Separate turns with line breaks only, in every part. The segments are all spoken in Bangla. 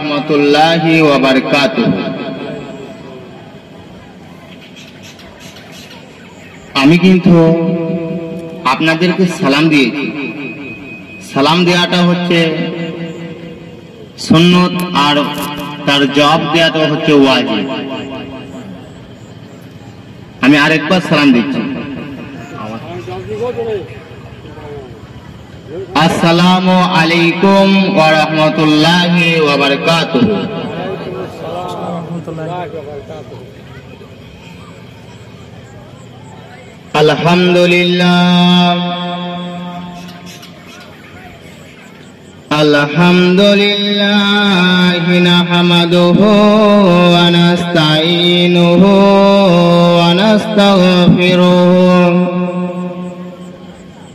রাহমাতুল্লাহি ওয়া বারাকাতুহু। আমি কিন্তু আপনাদেরকে সালাম দিয়েছি। সালাম দেওয়াটা হচ্ছে সুন্নত, আর তার জবাব দেওয়াটা হচ্ছে ওয়াজিব। আমি আরেকবার সালাম দিচ্ছি। আসসালামু আলাইকুম ওয়া রাহমাতুল্লাহি ওয়া বারাকাতুহু। আলহামদুলিল্লাহ আলহামদুলিল্লাহ নাহমাদুহু ওয়া নাস্তাঈনুহু ওয়া নাস্তাগফিরুহু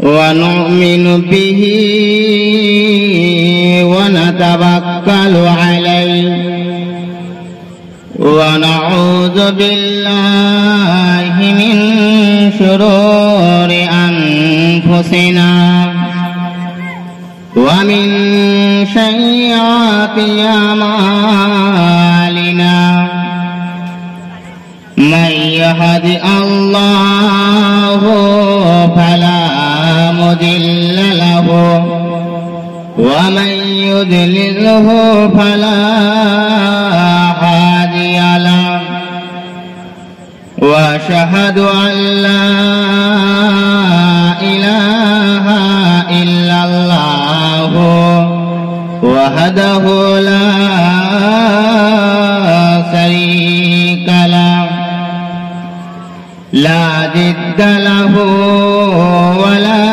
ওয়া নু'মিনু বিহি ওয়া নাতাওয়াক্কালু আলাইহি ওয়া নাউযু বিল্লাহি মিন শুরুরি আনফুসিনা ওয়া মিন সাইয়্যাতি আমালিনা মান ইয়াহদিহিল্লাহু ফালা মুদিল্লা লাহু ওয়া মান ইউদ্লিলহু ফালা হাদিয়া লাহু ওয়া আশহাদু আন লা ইলাহা ইল্লাল্লাহু ওয়াহদাহু লা শারীকা লাহু লা জিদ্দা লাহু ওয়া লা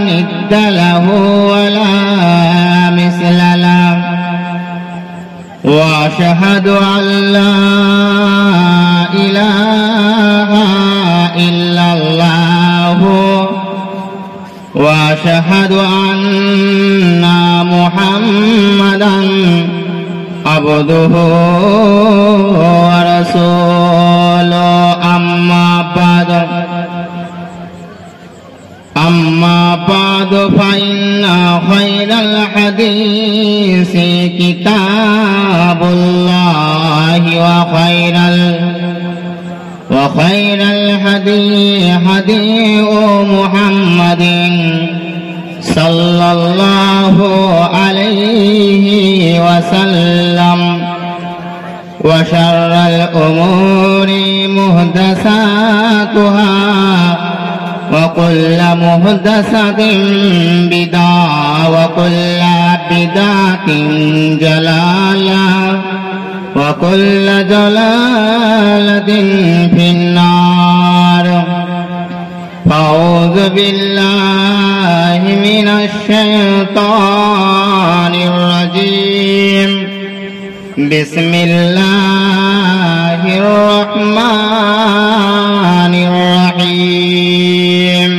নিদ্দা লাহু ওয়া লা মিসলা লাহু ওয়া আশহাদু আন লা ইলাহা ইল্লাল্লাহু ওয়া আশহাদু আন্না মুহাম্মাদান আবদুহু ওয়া রাসূলুহু। أما بعد فإن خير الحديث كتاب الله وخير الهدي هدي محمد صلى الله عليه وسلم وشر الأمور محدثاتها وكل محدثة بدعة وكل بدعة ضلالة وكل ضلالة في النار. أعوذ بالله من الشيطان الرجيم. بسم الله الرحمن الرحيم.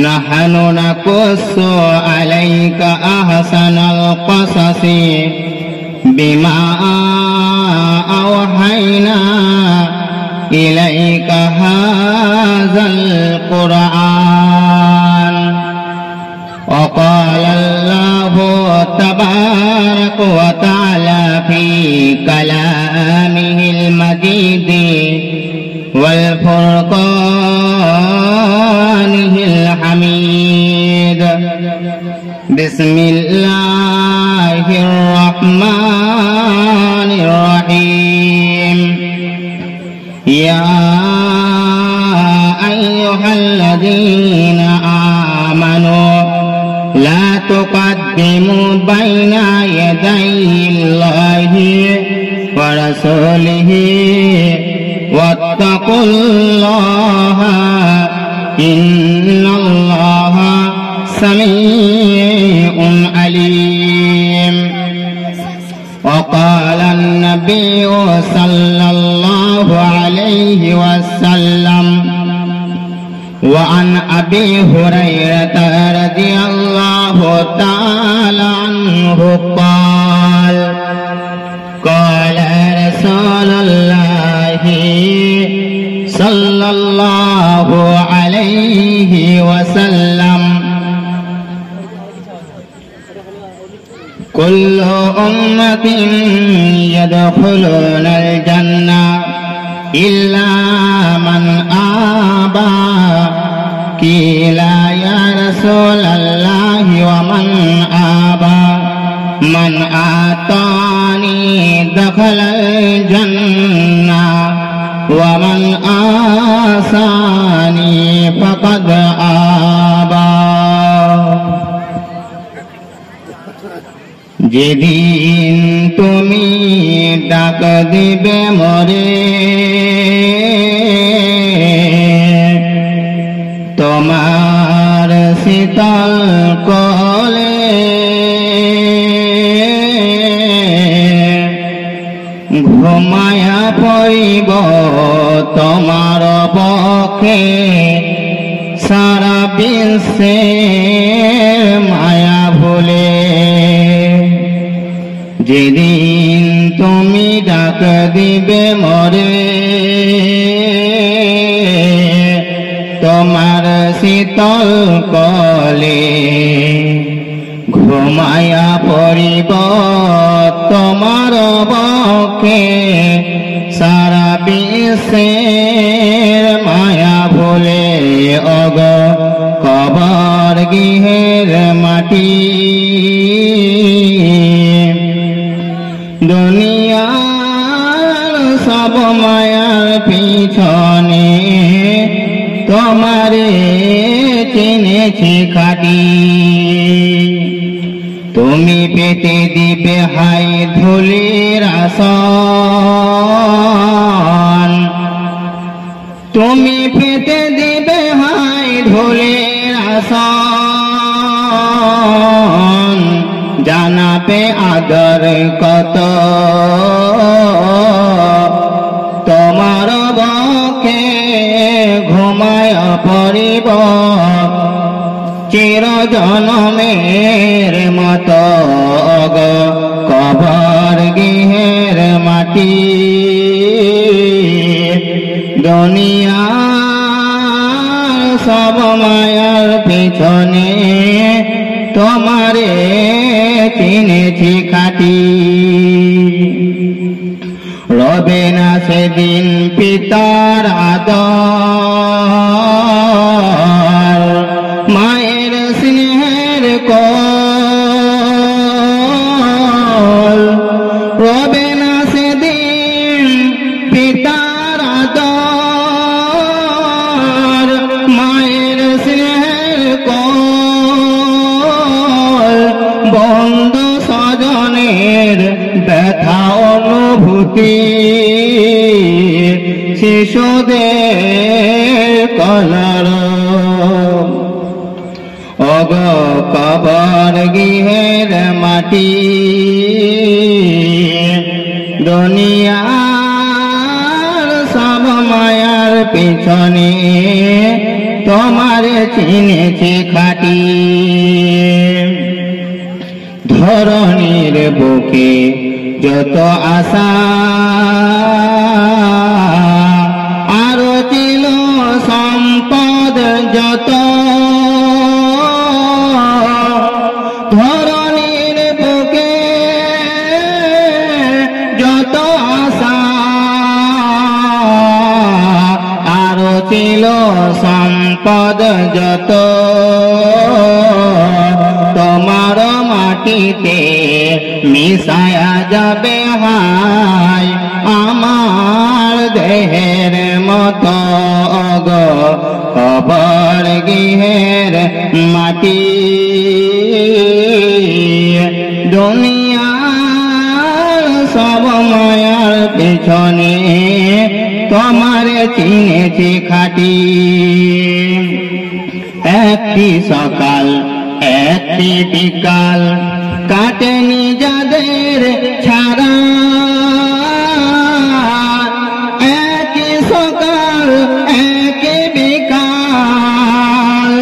نحن نقص عليك أحسن القصص بما أوحينا إليك هذا القرآن. وقال الله تبارك وتعالى في كلامه المجيد والفرقانه الحميد. بسم الله الرحمن الرحيم. يا أيها الذين آمنوا لا تقدموا بين يدي الله ورسوله واتقوا الله إن الله سميع عليم. وقال النبي صلى الله عليه وسلم وعن أبي هريرة رضي الله تعالى عنه قال قال رسول الله صلى الله عليه وسلم كل أمة يدخلون الجنة إلا من آبى قيل يا رسول الله ومن آبى من آتاني دخل الجنة ومن آساني فقد آبى যেদিন তুমি ডাক দিবে মরে তোমার শীতল কোলে ঘুমায়া পড়িব তোমার পক্ষে সারা বিশ্বের মায়া ভুলে যেদিন তুমি ডাক দিবে মরে তোমার শীতল কোলে ঘুমায়া পড়িব তোমার পক্ষে সারা বিশ্বের মায়া ভুলে অগ কবর গৃহের মাটি দুনিয়ার সব মায়ার পিছনে তোমারে চিনেছি খাটি তুমি পেতে দিবে হাই ধুলির আসন তুমি পেতে দিবে হাই ধুলির আসন জানাবে আদর কত তোমার বকে ঘুমায় পড়িব চির জনমের মত কবর গৃহের মাটি দুনিয়া সব মায়ার পিছনে তোমারে চিনেছি খাটি রবে না সেদিন পিতার আদর মায়ের স্নেহের কোল রবে না সেদিন পিতার আদর মায়ের স্নেহের কোল বন্ধু স্বজনের ব্যথা অনুভূতি শিশুদের কলরব অগ কবর গৃহের মাটি দুনিয়ার সব মায়ার পিছনে তোমার চিনেছি খাটি ধরণীর বুকে যত আশা আরো ছিল সম্পদ যত ধরণীর বুকে যত আশা আরো ছিল সম্পদ যত তোমার মাটিতে মিশায়া যাবে হাই আমার দেহের মতো গো কবর গৃহের মাটি দুনিয়ার সব মায়ার পেছনে তোমার চিনেছি খাটি একটি সকাল একটি বিকাল কাটেনি যাদের ছাড়া একই সকাল একই বিকাল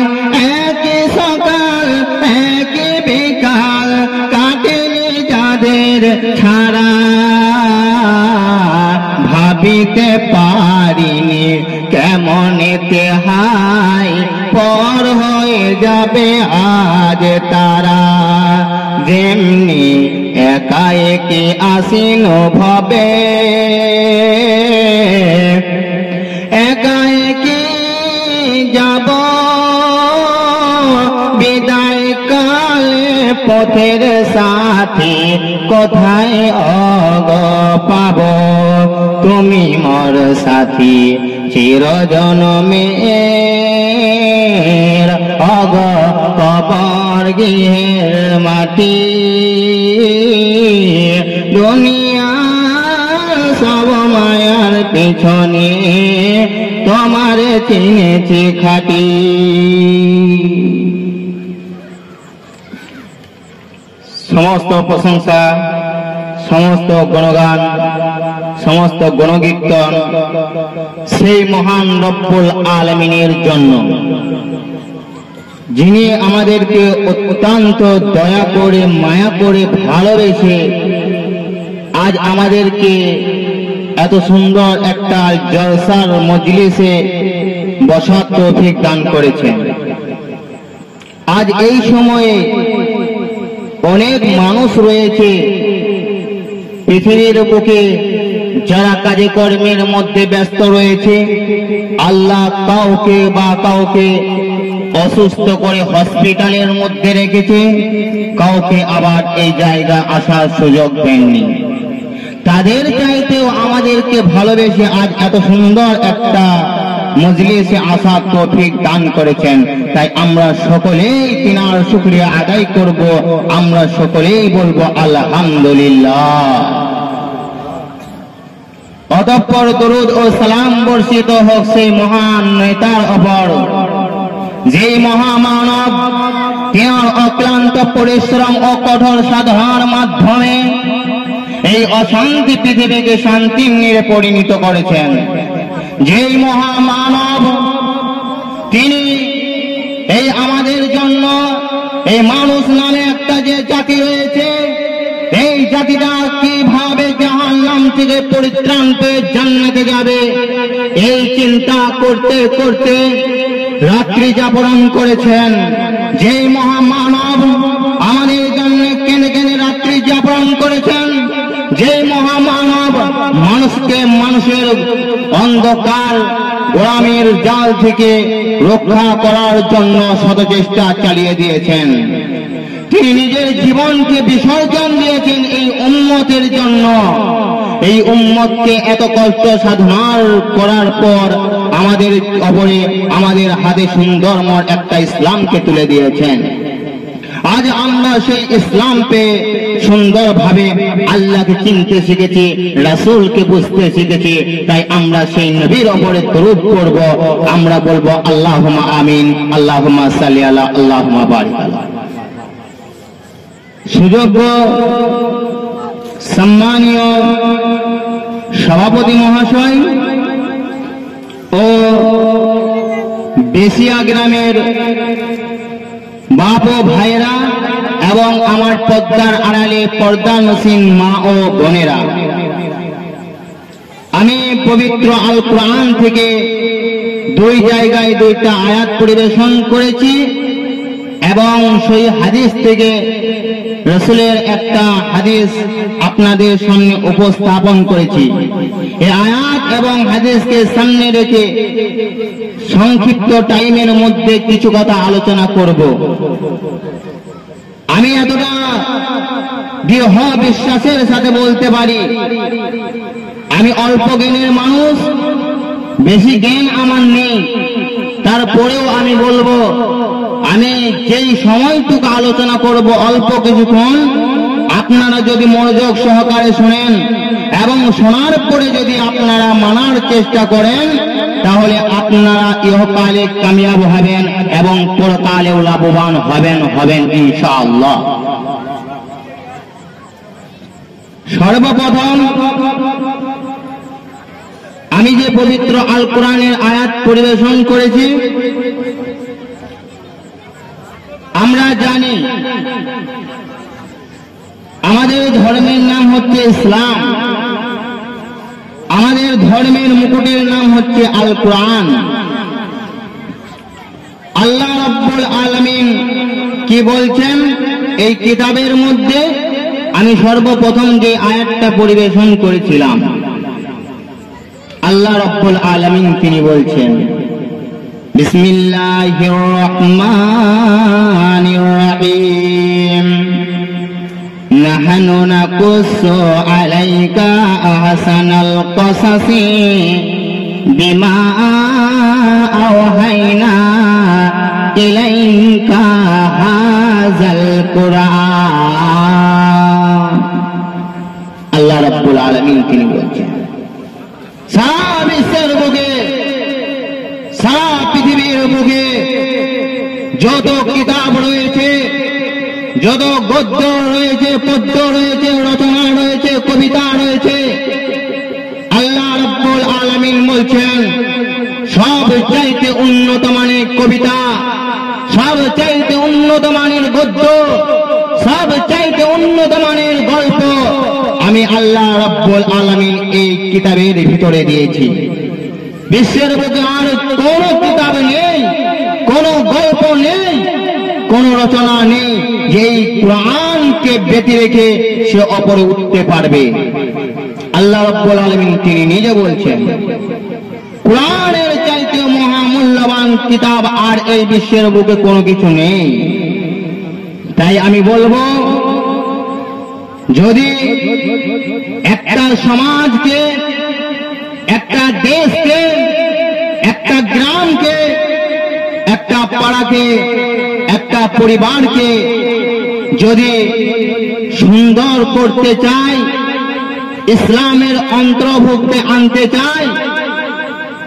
একই সকাল একই বিকাল কাটেনি যাদের ছাড়া ভাবিতে পারিনি কেমনেতে হাই পর হয়ে যাবে আজ তারা
যেমনি একা একে আসিন ভাবে, একা একে যাব বিদায় কালে পথের সাথী কোথায় অগ পাব, তুমি মোর সাথী চিরজনমের অগ কবর গৃহের মাটি, দুনিয়া সব মায়ার পিছনে তোমার চিনেছি খাটি। সমস্ত প্রশংসা, সমস্ত গুণগান, সমস্ত গুণকীর্তন সেই মহান রব্বুল আলামিনের জন্য, যিনি আমাদেরকে অত্যন্ত দয়া করে মায়া করে ভালোবেসে আজ আমাদেরকে এত সুন্দর একটা জলসার মজলিসে বসার তৌফিক দান করেছেন। আজ এই সময়ে অনেক মানুষ রয়েছে পৃথিবীর বুকে যারা কাজে কর্মের মধ্যে ব্যস্ত রয়েছে। আল্লাহ কাউকে বা কাউকে অসুস্থ করে হসপিটালের মধ্যে রেখেছে, কাউকে আবার এই জায়গা আসার সুযোগ দেননি। তাদের চাইতেও আমাদেরকে ভালোবেসে আজ এত সুন্দর একটা মজলিসে আসার তৌফিক দান করেছেন। তাই আমরা সকলেই তিনার শুকরিয়া আদায় করব, আমরা সকলেই বলবো আলহামদুলিল্লাহ। অতঃপর দরুদ ও সালাম বর্ষিত হোক সেই মহান নেতার ওপর, যে মহামানব তিনার অক্লান্ত পরিশ্রম ও কঠোর সাধনার মাধ্যমে এই অশান্তি পৃথিবীকে শান্তির পরিণত করেছেন। যেই মহামানব তিনি এই আমাদের জন্য এই মানুষ নামে একটা যে জাতি রয়েছে, এই জাতিটা কিভাবে জাহান্নাম থেকে পরিত্রাণ পেয়ে জান্নাতে যাবে এই চিন্তা করতে করতে রাত্রি যাপন করেছেন। যেই মহামানব আমাদের জন্য কেনে কেনে রাত্রি যাপন করেছেন, যে মহামানব মানুষকে মানুষের অন্ধকার গোলামির জাল থেকে রক্ষা করার জন্য শত চেষ্টা চালিয়ে দিয়েছেন। তিনি নিজের জীবনকে বিসর্জন দিয়েছেন এই উম্মতের জন্য। এই উম্মতকে এত কষ্ট সাধনার করার পর আমাদের অপরে আমাদের হাতে সুন্দরময় একটা ইসলামকে তুলে দিয়েছেন। আজ আমরা সেই ইসলাম পেয়ে সুন্দরভাবে আল্লাহকে চিনতে শিখেছি, রাসূলকে বুঝতে শিখেছি। তাই আমরা সেই নবীর উপরে দরুদ পড়ব, আমরা বলবো আল্লাহুম্মা আমিন, আল্লাহুম্মা সাল্লি আলা, আল্লাহুম্মা বারিক আলা। সুযোগ্য সম্মানীয় সভাপতি মহাশয় ও বেশিয়া গ্রামের বাপ ও ভাইয়েরা এবং আমার পর্দার আড়ালে পর্দানসীন মা ও বোনেরা, আমি পবিত্র আল কোরআন থেকে দুই জায়গায় দুইটা আয়াত পরিবেশন করেছি এবং সেই হাদিস থেকে রাসূলের একটা হাদিস আপনাদের সামনে উপস্থাপন করেছি। এই আয়াত এবং হাদিসকে সামনে রেখে সংক্ষিপ্ত টাইমের মধ্যে কিছু কথা আলোচনা করব। আমি এতটা দৃঢ় বিশ্বাসের সাথে বলতে পারি, আমি অল্প জ্ঞানের মানুষ, বেশি জ্ঞান আমার নেই। তারপরেও আমি বলবো, আমি যেই সময়টুকু আলোচনা করব অল্প কিছুক্ষণ, আপনারা যদি মনোযোগ সহকারে শুনেন এবং শোনার পরে যদি আপনারা মানার চেষ্টা করেন, তাহলে আপনারা ইহকালে কামিয়াব হবেন এবং পরকালেও লাভবান হবেন ইনশাআল্লাহ। সর্বপ্রথম আমি যে পবিত্র আল কোরআনের আয়াত পরিবেশন করেছি, আমরা জানি আমাদের ধর্মের নাম হচ্ছে ইসলাম, আমাদের ধর্মের মুকুটের নাম হচ্ছে আল কোরআন। আল্লাহ রাব্বুল আলামিন কি বলছেন? এই কিতাবের মধ্যে আমি সর্বপ্রথম যে আয়াতটা পরিবেশন করেছিলাম, আল্লাহ রাব্বুল আলামিন তিনি বলছেন, বিসমিল্লাহির রহমানির রহিম, নাহনু নাকুসু আলাইকা আহসানাল কসাসি বিমা আওহাইনা ইলাইকা হাযাল কুরআন। আল্লাহ রাব্বুল আলামিন তিনি বলছেন, সারা বিশ্বের বুকে, সারা পৃথিবীর বুকে যত কিতাব রয়েছে, যত গদ্য রয়েছে, পদ্য রয়েছে, রচনা রয়েছে, কবিতা রয়েছে, আল্লাহ রাব্বুল আলামিন বলছেন সব চাইতে উন্নত মানের কবিতা, সব চাইতে উন্নত মানের গদ্য, সব চাইতে উন্নত মানের গল্প আমি আল্লাহ রাব্বুল আলামিন এই কিতাবের ভিতরে দিয়েছি। বিশ্বের বুকে আর কোন কিতাব নেই, কোন গল্প নেই, কোন রচনা নেই যেই কোরআনকে বেঁধে রেখে সে উপরে উঠতে পারবে। আল্লাহ রাব্বুল আলামিন তিনি নিজে বলছেন, কোরআনের চাইতে মহামূল্যবান কিতাব আর এই বিশ্বের বুকে কোনো কিছু নেই। তাই আমি বলবো, যদি একটা সমাজকে, একটা দেশকে, একটা গ্রামকে, একটা পাড়াকে, একটা পরিবারকে যদি সুন্দর করতে চাই, ইসলামের অন্তর্ভুক্তে আনতে চাই,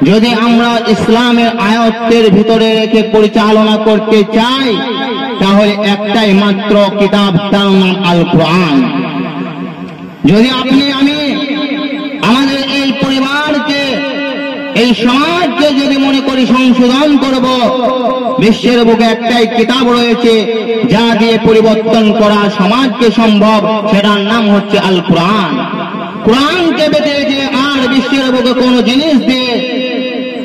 যদি আমরা ইসলামের আয়ত্তের ভিতরে রেখে পরিচালনা করতে চাই, তাহলে একটাই মাত্র কিতাব, তার নাম আল কোরআন। যদি আপনি আমি আমাদের এই পরিবারকে, এই সমাজকে যদি মনে করি সংশোধন করব, বিশ্বের বুকে একটাই কিতাব রয়েছে যা দিয়ে পরিবর্তন করা সমাজকে সম্ভব, সেটার নাম হচ্ছে আল কোরআন। কোরআনকে বেঁধে যে আর বিশ্বের বুকে কোন জিনিস দিয়ে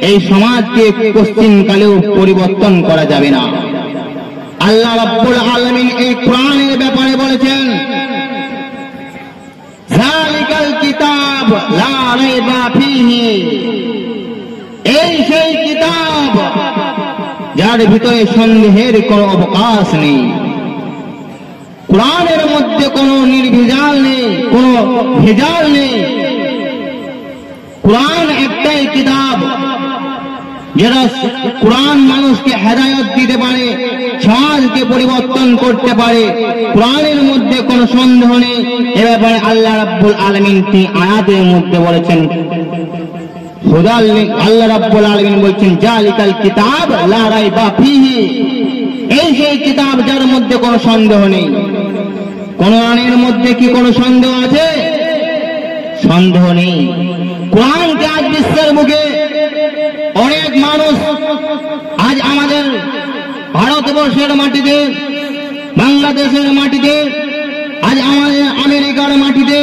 এই সমাজকে পশ্চিমকালেও পরিবর্তন করা যাবে না। আল্লাহ রাব্বুল আলামিন এই কোরআনের ব্যাপারে বলেছেন, যালিকাল কিতাব লা রাইবা ফীহি, এই সেই কিতাব যার ভিতরে সন্দেহের কোনো অবকাশ নেই। কোরআনের মধ্যে কোনো নির্ভেজাল নেই, কোনো ভেজাল নেই। কোরআন একটাই কিতাব যেটা কোরআন মানুষকে হেদায়েত দিতে পারে, সমাজকে পরিবর্তন করতে পারে। কোরআনের মধ্যে কোনো সন্দেহ নেই। এ ব্যাপারে আল্লাহ রাব্বুল আলামিন তিনি আয়াতের মধ্যে বলেছেন, আল্লাহ রাব্বুল আলামিন বলছেন, যালিকাল কিতাব লা রাইবা ফীহি, এই সেই কিতাব যার মধ্যে কোনো সন্দেহ নেই। কোরআনের মধ্যে কি কোনো সন্দেহ আছে? সন্দেহ নেই। কোরআনকে আজ বিশ্বের বুকে অনেক মানুষ, আজ আমাদের ভারতবর্ষের মাটিতে, বাংলাদেশের মাটিতে, আজ আমাদের আমেরিকার মাটিতে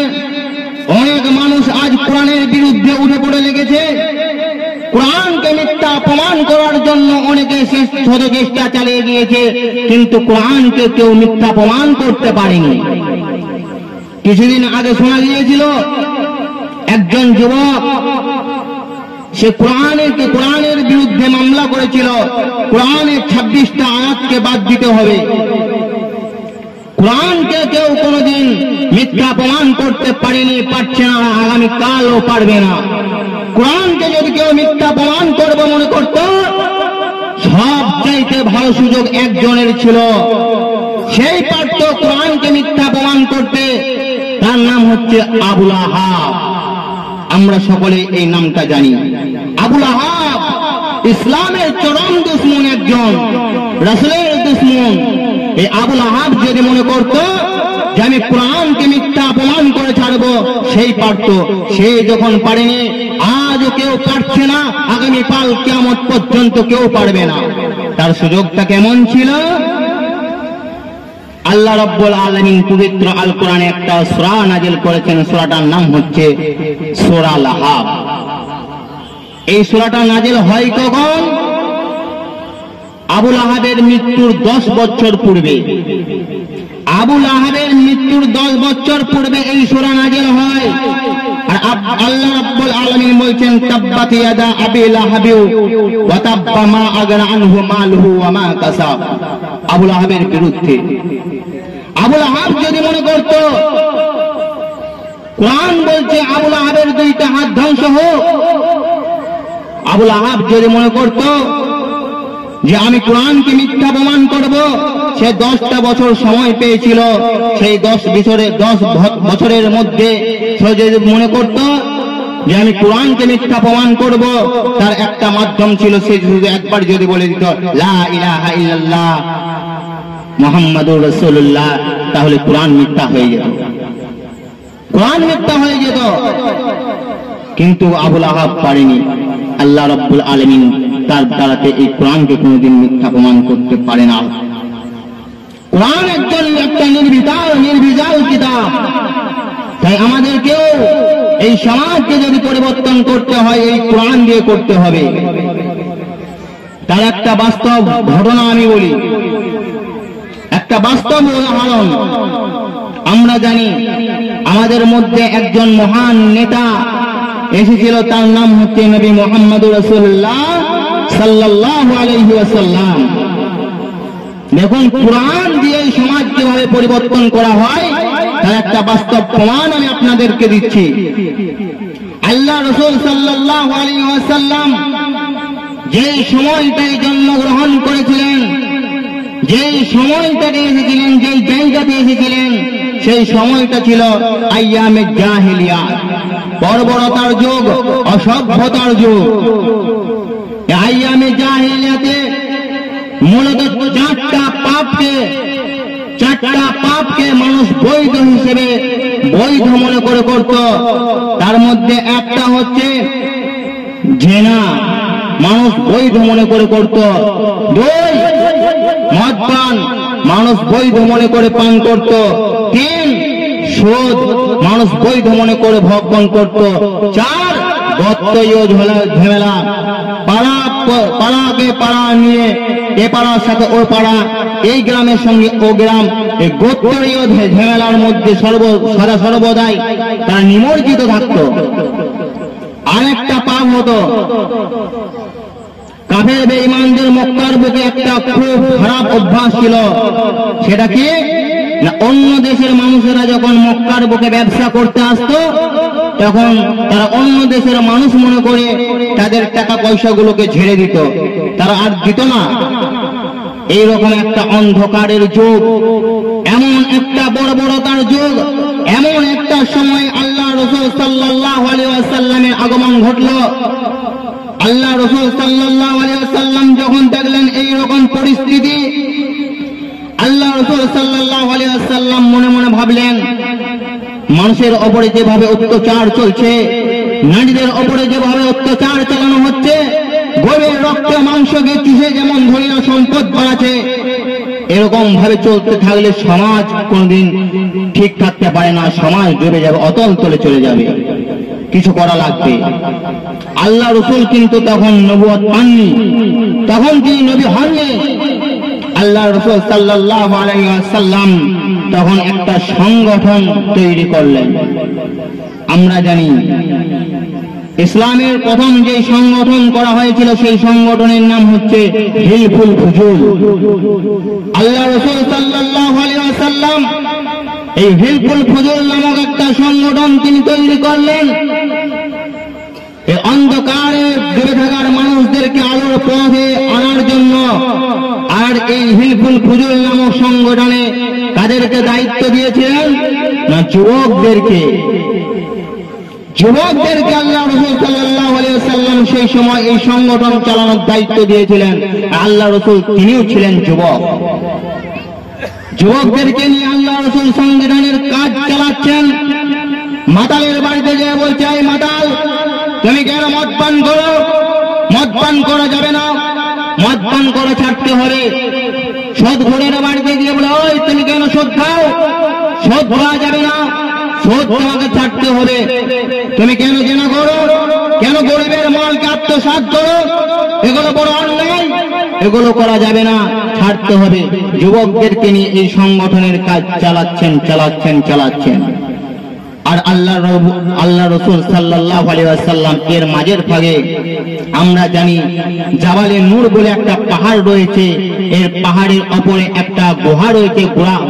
অনেক মানুষ আজ কোরআনের বিরুদ্ধে উঠে পড়ে লেগেছে। কোরআনকে মিথ্যা প্রমাণ করার জন্য অনেকে শত চেষ্টা চালিয়ে গিয়েছে, কিন্তু কোরআনকে কেউ মিথ্যা প্রমাণ করতে পারেনি। কিছুদিন আগে শোনা গিয়েছিল একজন যুবক, সে কোরআনের বিরুদ্ধে মামলা করেছিল, কোরআনের 26টা আয়াতকে বাদ দিতে হবে। কোরআনকে কেউ কোনোদিন মিথ্যা প্রমাণ করতে পারেনি, পারছে না, আগামীকালও পারবে না। কোরআনকে যদি কেউ মিথ্যা প্রমাণ করবে মনে করত, সব চাইতে ভালো সুযোগ একজনের ছিল, সেই পারত কোরআনকে মিথ্যা প্রমাণ করতে। তার নাম হচ্ছে আবুল আহাব। আমরা সকলে এই নামটা জানি। আবুল আহাব ইসলামের চরম দুশমন, একজন রাসূলের দুশমন। এই আবুল আহাব যদি মনে করত যে আমি কোরআনকে মিথ্যা প্রমাণ করে ছাড়বো, সেই পারত। সে যখন পারেনি, আজও কেউ পারছে না, আগামীকাল কিয়ামত পর্যন্ত কেউ পারবে না। তার সুযোগটা কেমন ছিল? আল্লাহ রাব্বুল আলামিন পবিত্র আল কোরআনে একটা সূরা নাযিল করেছেন, সূরাটার নাম হচ্ছে সূরা লাহাব। এই সূরাটা নাযিল হয় কখন? আবুল আহাবের মৃত্যুর 10 বছর পূর্বে, আবুল আহাবের মৃত্যুর 10 বছর পূর্বে এই সূরা নাযিল হয়। আর আল্লাহ রাব্বুল আলামিন বলছেন তাব্বাত ইয়াদা আবি লাহাব ওয়া তাব্বা মা আগনা আনহু মালুহু ওয়া মা কাসাব। আবুল আহাবের বিরুদ্ধে আবুল আহাব যদি মনে করত, কোরআন বলছে আবুল আহাবের 2টা হাত ধ্বংস হোক, আবুল আহাব যদি মনে করত যে আমি কোরআনকে মিথ্যা প্রমাণ করব, সে 10টা বছর সময় পেয়েছিল। সেই 10 বছরের মধ্যে সে যদি মনে করত যে আমি কোরআনকে মিথ্যা প্রমাণ করব, তার একটা মাধ্যম ছিল, সে শুধু একবার যদি বলে দিত লা ইলাহা ইল্লাল্লাহ মুহাম্মাদুর রাসূলুল্লাহ, তাহলে কোরআন মিথ্যা হয়ে যেত, কোরআন মিথ্যা হয়ে যেত। কিন্তু আবুল আহাব পারেনি। আল্লাহ রাব্বুল আলামিন তার দ্বারাতে এই কোরআনকে কোনোদিন মিথ্যা প্রমাণ করতে পারে না। কোরআন একটা নির্ভেজাল কিতাব। তাই আমাদেরকেও এই সমাজকে যদি পরিবর্তন করতে হয়, এই কোরআন দিয়ে করতে হবে। তার একটা বাস্তব ঘটনা আমি বলি, একটা বাস্তব উদাহরণ। আমরা জানি আমাদের মধ্যে একজন মহান নেতা এসেছিল, তার নাম হচ্ছে নবী মুহাম্মদুর রাসূলুল্লাহ সাল্লাল্লাহু আলাইহি ওয়াসাল্লাম। দেখুন কোরআন দিয়ে সমাজ কিভাবে পরিবর্তন করা হয় তার একটা বাস্তব প্রমাণ আমি আপনাদেরকে দিচ্ছি। আল্লাহ রাসূল সাল্লাল্লাহু আলাইহি ওয়াসাল্লাম যে সময়টায় জন্মগ্রহণ করেছিলেন, যেই সময়টাতে এসেছিলেন, যেই জায়গাতে এসেছিলেন, সেই সময়টা ছিল আইয়ামে জাহিলিয়া, বর্বরতার যুগ, অসভ্যতার যুগ। আইয়ামে জাহিলিয়াতে মূলত 4টা পাপকে মানুষ বৈধ হিসেবে বৈধ মনে করে করত। তার মধ্যে একটা হচ্ছে জিনা, মানুষ বৈধ মনে করে করত। 2 মদপান, মানুষ বৈধ মনে করে পান করত। 3 সুদ, মানুষ বৈধ মনে করে ভক্ষণ করত। 4 গত্তয় ঝামেলা, পাড়াকে পাড়া নিয়ে এ পাড়ার সাথে ও পাড়া, এই গ্রামের সঙ্গে ও গ্রাম, এই গোত্রীয় ঝামেলার মধ্যে সর্বদাই তারা নিমজ্জিত থাকত। আরেকটা পাপ হতো, কাফের বেঈমানদের মক্কার বুকে একটা খুব খারাপ অভ্যাস ছিল। সেটা কি না, অন্য দেশের মানুষেরা যখন মক্কার বুকে ব্যবসা করতে আসতো, তখন তারা অন্য দেশের মানুষ মনে করে তাদের টাকা পয়সাগুলোকে ঝেড়ে দিত, তারা আর দিত না। এইরকম একটা অন্ধকারের যুগ, এমন একটা বর্বরতার যুগ, এমন একটা সময় আল্লাহ রাসূল সাল্লাল্লাহু আলাইহি ওয়াসাল্লামের আগমন ঘটল। আল্লাহ রাসূল সাল্লাল্লাহু আলাইহি ওয়াসাল্লাম যখন দেখলেন এই রকম পরিস্থিতি, আল্লাহ রাসূল সাল্লাল্লাহু আলাইহি ওয়াসাল্লাম মনে মনে ভাবলেন, মানুষের ওপরে যেভাবে অত্যাচার চলছে, নারীদের ওপরে যেভাবে অত্যাচার চালানো হচ্ছে, গরুর রক্ত মাংসকে চুষে যেমন ধরিয়া সম্পদ বাড়াচ্ছে, এরকম ভাবে চলতে থাকলে সমাজ কোনদিন ঠিক থাকতে পারে না, সমাজ ডুবে যাবে, অতল তলে চলে যাবে। কিছু করা লাগবে। আল্লাহ রাসূল কিন্তু তখন নবুয়ত পাননি, তখন তিনি নবী হননি। আল্লাহ রাসূল সাল্লাল্লাহু আলাইহি ওয়াসাল্লাম তখন একটা সংগঠন তৈরি করলেন। আমরা জানি ইসলামের প্রথম যে সংগঠন করা হয়েছিল সেই সংগঠনের নাম হচ্ছে হিলফুল ফুজুল। আল্লাহ রাসূল সাল্লাল্লাহু আলাইহি ওয়াসাল্লাম এই হিলফুল ফুজুল নামক একটা সংগঠন তিনি তৈরি করলেন। এই অন্ধকারে ডুবে থাকার মানুষদেরকে আলোর পথে আনার জন্য। আর এই হিলফুল ফুজুল নামক সংগঠনে কাদেরকে দায়িত্ব দিয়েছিলেন না, যুবকদেরকে আল্লাহ রাসূল সাল্লাল্লাহু আলাইহি ওয়াসাল্লাম সেই সময় এই সংগঠন চালানোর দায়িত্ব দিয়েছিলেন। আল্লাহ রাসূল তিনিও ছিলেন যুবক। যুবকদেরকে নিয়ে আল্লাহ রাসূল সংগঠনের কাজ চালাচ্ছেন। মাতালের বাড়িতে গিয়ে বলছে, এই মাতাল, তুমি কেন মদ পান করো? মদ পান করা যাবে না, মদ পান করা ছাড়তে হবে। সুদখোরের বাড়িতে গিয়ে বলে, ওই তুমি কেন সুদ খাও? সুদ খাওয়া যাবে না, সুদ তোমাকে ছাড়তে হবে। তুমি কেন জিনা করো? কেন গরিবের মালকে আত্মসাৎ করো? এগুলো বড় অন্যায়, এগুলো করা যাবে না, ছাড়তে হবে। যুবকদেরকে নিয়ে এই সংগঠনের কাজ চালাচ্ছেন। আর আল্লাহ রসুল সাল্লাল্লাহু আলাইহি ওয়াসাল্লাম এর মাঝের ভাগে আমরা জানি জাবালে নূর বলে একটা পাহাড় রয়েছে, এর পাহাড়ের ওপরে একটা গুহা রয়েছে,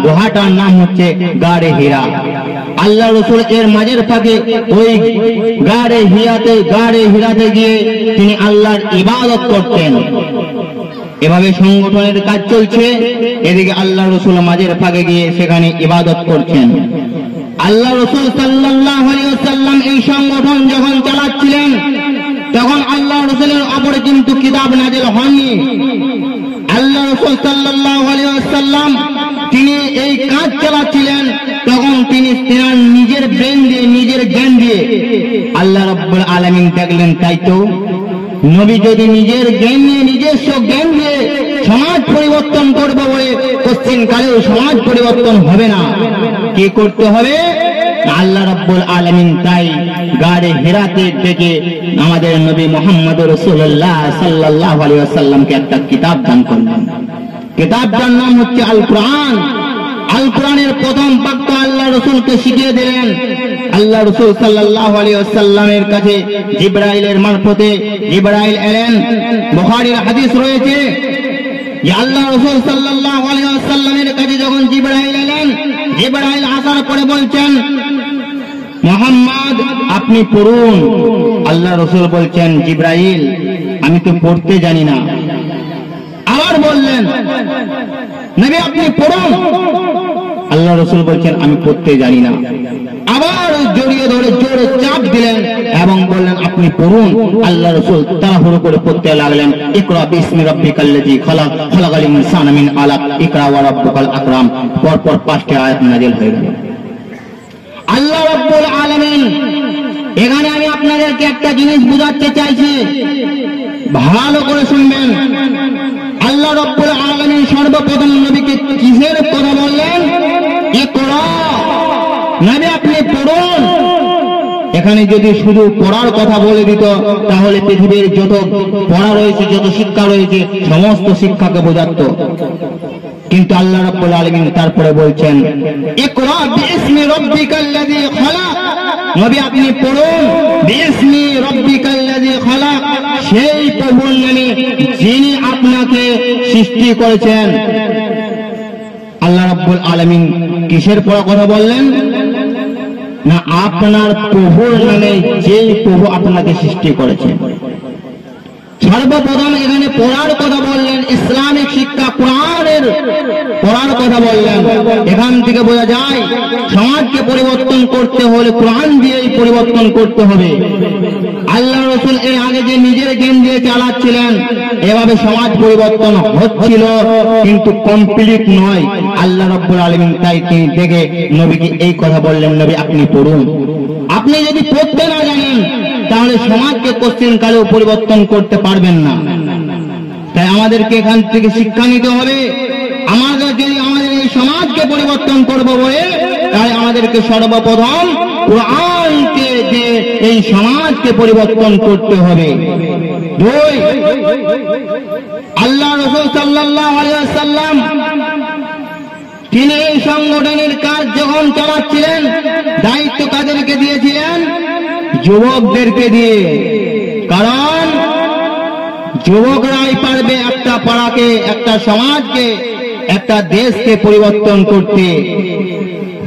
গুহাটার নাম হচ্ছে গাড়ে হীরা। আল্লাহ রসুল এর মাঝের ভাগে ওই গাড়ে হীরাতে গিয়ে তিনি আল্লাহর ইবাদত করতেন। এভাবে সংগঠনের কাজ চলছে, এদিকে আল্লাহ রসুল মাঝের ভাগে গিয়ে সেখানে ইবাদত করছেন। আল্লাহ রসুল সাল্লাল্লাহু আলাইহি ওয়াসাল্লাম এই সংগঠন যখন চালাচ্ছিলেন তখন আল্লাহ রসুলের উপরে কিন্তু কিতাব নাযিল হয়নি। আল্লাহ রসুল সাল্লাল্লাহু আলাইহি ওয়াসাল্লাম তিনি এই কাজ চালাচ্ছিলেন তখন তিনি নিজের ব্রেন দিয়ে, নিজের জ্ঞান দিয়ে আল্লাহ রাব্বুল আলামিন দেখলেন, তাই তো নবী যদি নিজের জ্ঞান নিয়ে, নিজস্ব জ্ঞান দিয়ে সমাজ পরিবর্তন করবে বলে কোশ্চিন কালেও সমাজ পরিবর্তন হবে না। কি করতে হবে? আল্লাহ রাব্বুল আলামিন তাই গাড়ে হীরাতে থেকে আমাদের নবী মুহাম্মদ রাসূলুল্লাহ সাল্লাল্লাহু আলাইহি ওয়াসাল্লামকে একটা কিতাব দান করলেন। কিতাবটার নাম হচ্ছে আল কোরআন। আল কোরআনের প্রথম বাক্য আল্লাহ রসুলকে শিখিয়ে দিলেন। আল্লাহ রসুল সাল্লাল্লাহু আলাইহি ওয়াসাল্লামের কাছে জিবরাইলের মারফতে জিবরাইল এলেন। বুখারীর হাদিস রয়েছে যে আল্লাহ রসুল সাল্লাল্লাহু আলাইহি ওয়াসাল্লামের কাছে যখন জিবরাইল এলেন, জিবরাইল আসার পরে বলছেন, মুহাম্মদ আপনি পড়ুন। আল্লাহ রসুল বলছেন, জিবরাইল আমি তো পড়তে জানি না। আবার বললেন, নবী আপনি পড়ুন। আল্লাহ রসুল বলছেন, আমি পড়তে জানি না। আবার জড়িয়ে ধরে জোরে চাপ দিলেন এবং বললেন, আপনি পড়ুন। আল্লাহ রসুল তাড়াহুড়ো করে পড়তে লাগলেন, ইকরা বিসমি রাব্বিকাল্লাযী খালাক, খালাকাল ইনসানা মিন আলাক, ইকরা ওয়া রাব্বুকাল আকরাম। পরপর 5টি আয়াত নাযিল হয়ে গেল। আল্লাহ রাব্বুল আলামিন এখানে আমি আপনাদেরকে একটা জিনিস বুঝাতে চাইছি, ভালো করে শুনবেন। আল্লাহ রাব্বুল আলামিন সর্বপ্রথম নবীকে কিসের কথা বললেন? ইকরা, নবী আপনি পড়ুন। এখানে যদি শুধু পড়ার কথা বলে দিত তাহলে পৃথিবীর যত পড়া রয়েছে, যত শিক্ষা রয়েছে সমস্ত শিক্ষাকে বোঝাতো। কিন্তু আল্লাহ রাব্বুল আলামিন তারপরে বলছেন, ইকরা বিইসমি রাব্বিকাল্লাযী খালাক, নবী আপনি পড়ুন বিইসমি রাব্বিকাল্লাযী খালাক, সেই প্রভুর নামে যিনি আপনাকে সৃষ্টি করেছেন। আল্লাহ রাব্বুল আলামিন কিসের পড়া কথা বললেন? না, আপনার প্রভুর নামে, যেই প্রভু আপনাকে সৃষ্টি করেছেন। সর্বপ্রথম এখানে পড়ার কথা বললেন, ইসলামিক শিক্ষা কোরআনের পড়ার কথা বললেন। এখান থেকে বোঝা যায় সমাজকে পরিবর্তন করতে হলে কোরআন দিয়েই পরিবর্তন করতে হবে। আল্লাহ রসুল এর আগে যে নিজের জ্ঞান দিয়ে চালাচ্ছিলেন, এভাবে সমাজ পরিবর্তন হচ্ছিল কিন্তু কমপ্লিট নয়। আল্লাহ রাব্বুল আলামিন তাই তিনি দেখে নবীকে এই কথা বললেন, নবী আপনি পড়ুন। আপনি যদি পড়তে না জানেন তাহলে সমাজকে কোশ্চিন কালেও পরিবর্তন করতে পারবেন না। তাই আমাদেরকে এখান থেকে শিক্ষা নিতে হবে। আমাদের এই সমাজকে পরিবর্তন করবো বলে তাই আমাদেরকে সর্বপ্রথম কোরআনকে যে এই সমাজকে পরিবর্তন করতে হবে। 2, আল্লাহ রাসূল সাল্লাল্লাহু আলাইহি ওয়াসাল্লাম তিনি এই সংগঠনের কাজ যখন চালাচ্ছিলেন, দায়িত্ব কাদেরকে দিয়েছিলেন? যুবকদেরকে দিয়ে। কারণ যুবকরাই পারবে একটা পাড়াকে, একটা সমাজকে, একটা দেশকে পরিবর্তন করতে।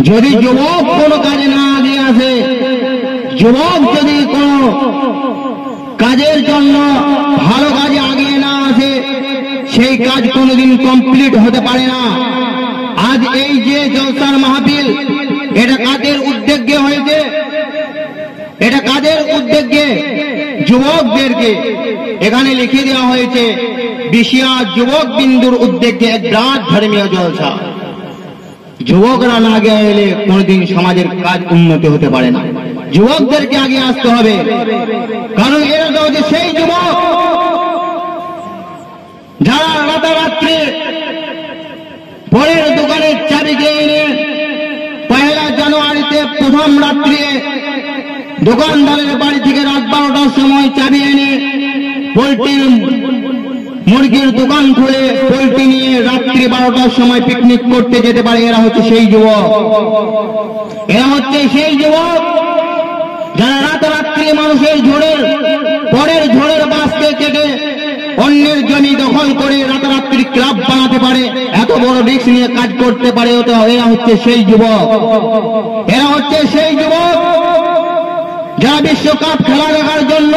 যদি যুবক কোনো কাজে না এগিয়ে আসে, যুবক যদি কোনো কাজের জন্য ভালো কাজে এগিয়ে না আসে, সেই কাজ কোনোদিন কমপ্লিট হতে পারে না। আজ এই যে জলসার মাহফিল, এটা কাদের উদ্যোগে হয়েছে? এটা কাদের উদ্যোগে? যুবকদেরকে। এখানে লিখে দেওয়া হয়েছে বিশিয়া যুবক বিন্দুর উদ্যোগে এক বিরাট ধর্মীয় জলসা। যুবকরা না আগে এলে কোনদিন সমাজের কাজ উন্নতি হতে পারে না। যুবকদেরকে আগে আসতে হবে, কারণ এরা তো হচ্ছে সেই যুবক যারা রাতারাত্রি পরের দোকানের চাবি খেয়ে এনে 1 জানুয়ারিতে প্রথম রাত্রে দোকানদারের বাড়ি থেকে রাত 12টার সময় চাবি এনে পোল্ট্রির মুরগির দোকান খুলে পোল্ট্রি নিয়ে রাত্রি 12টার সময় পিকনিক করতে যেতে পারে। এরা হচ্ছে সেই যুবক, এরা হচ্ছে সেই যুবক যারা রাতারাত্রি মানুষের পরের ঝড়ের বাসকে কেটে অন্যের জমি দখল করে রাতারাত্রি ক্লাব বানাতে পারে, এত বড় রিস্ক নিয়ে কাজ করতে পারে। এরা হচ্ছে সেই যুবক, এরা হচ্ছে সেই যুবক যারা বিশ্বকাপ খেলা দেখার জন্য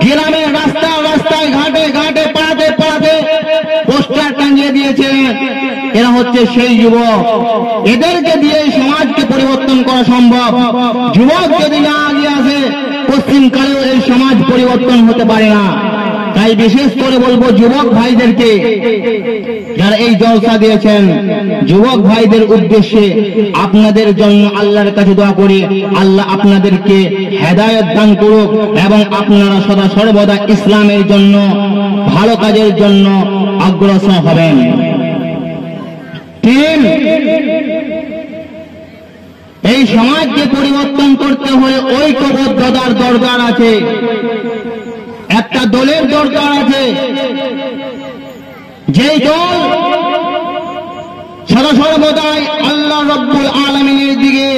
গ্রামের রাস্তায় ঘাটে পাড়াতে পোস্টার টাঙিয়ে দিয়েছে। এরা হচ্ছে সেই যুবক, এদেরকে দিয়ে সমাজকে পরিবর্তন করা সম্ভব। যুবক যদি না আগে আসে পশ্চিমকালেও এই সমাজ পরিবর্তন হতে পারে না। তাই বিশেষ করে বলবো যুবক ভাইদেরকে, যারা এই জলসা দিয়েছেন, যুবক ভাইদের উদ্দেশ্যে আপনাদের জন্য আল্লাহর কাছে দোয়া করি, আল্লাহ আপনাদেরকে হেদায়েত দান করুক এবং আপনারা সদা সর্বদা ইসলামের জন্য, ভালো কাজের জন্য অগ্রসর হবেন। এই সমাজকে পরিবর্তন করতে হলে ঐক্যবদ্ধতার দরকার আছে, একটা দলের দরকার আছে। যেই দল সদা সর্বদাই আল্লাহ রাব্বুল আলামিনের দিকে,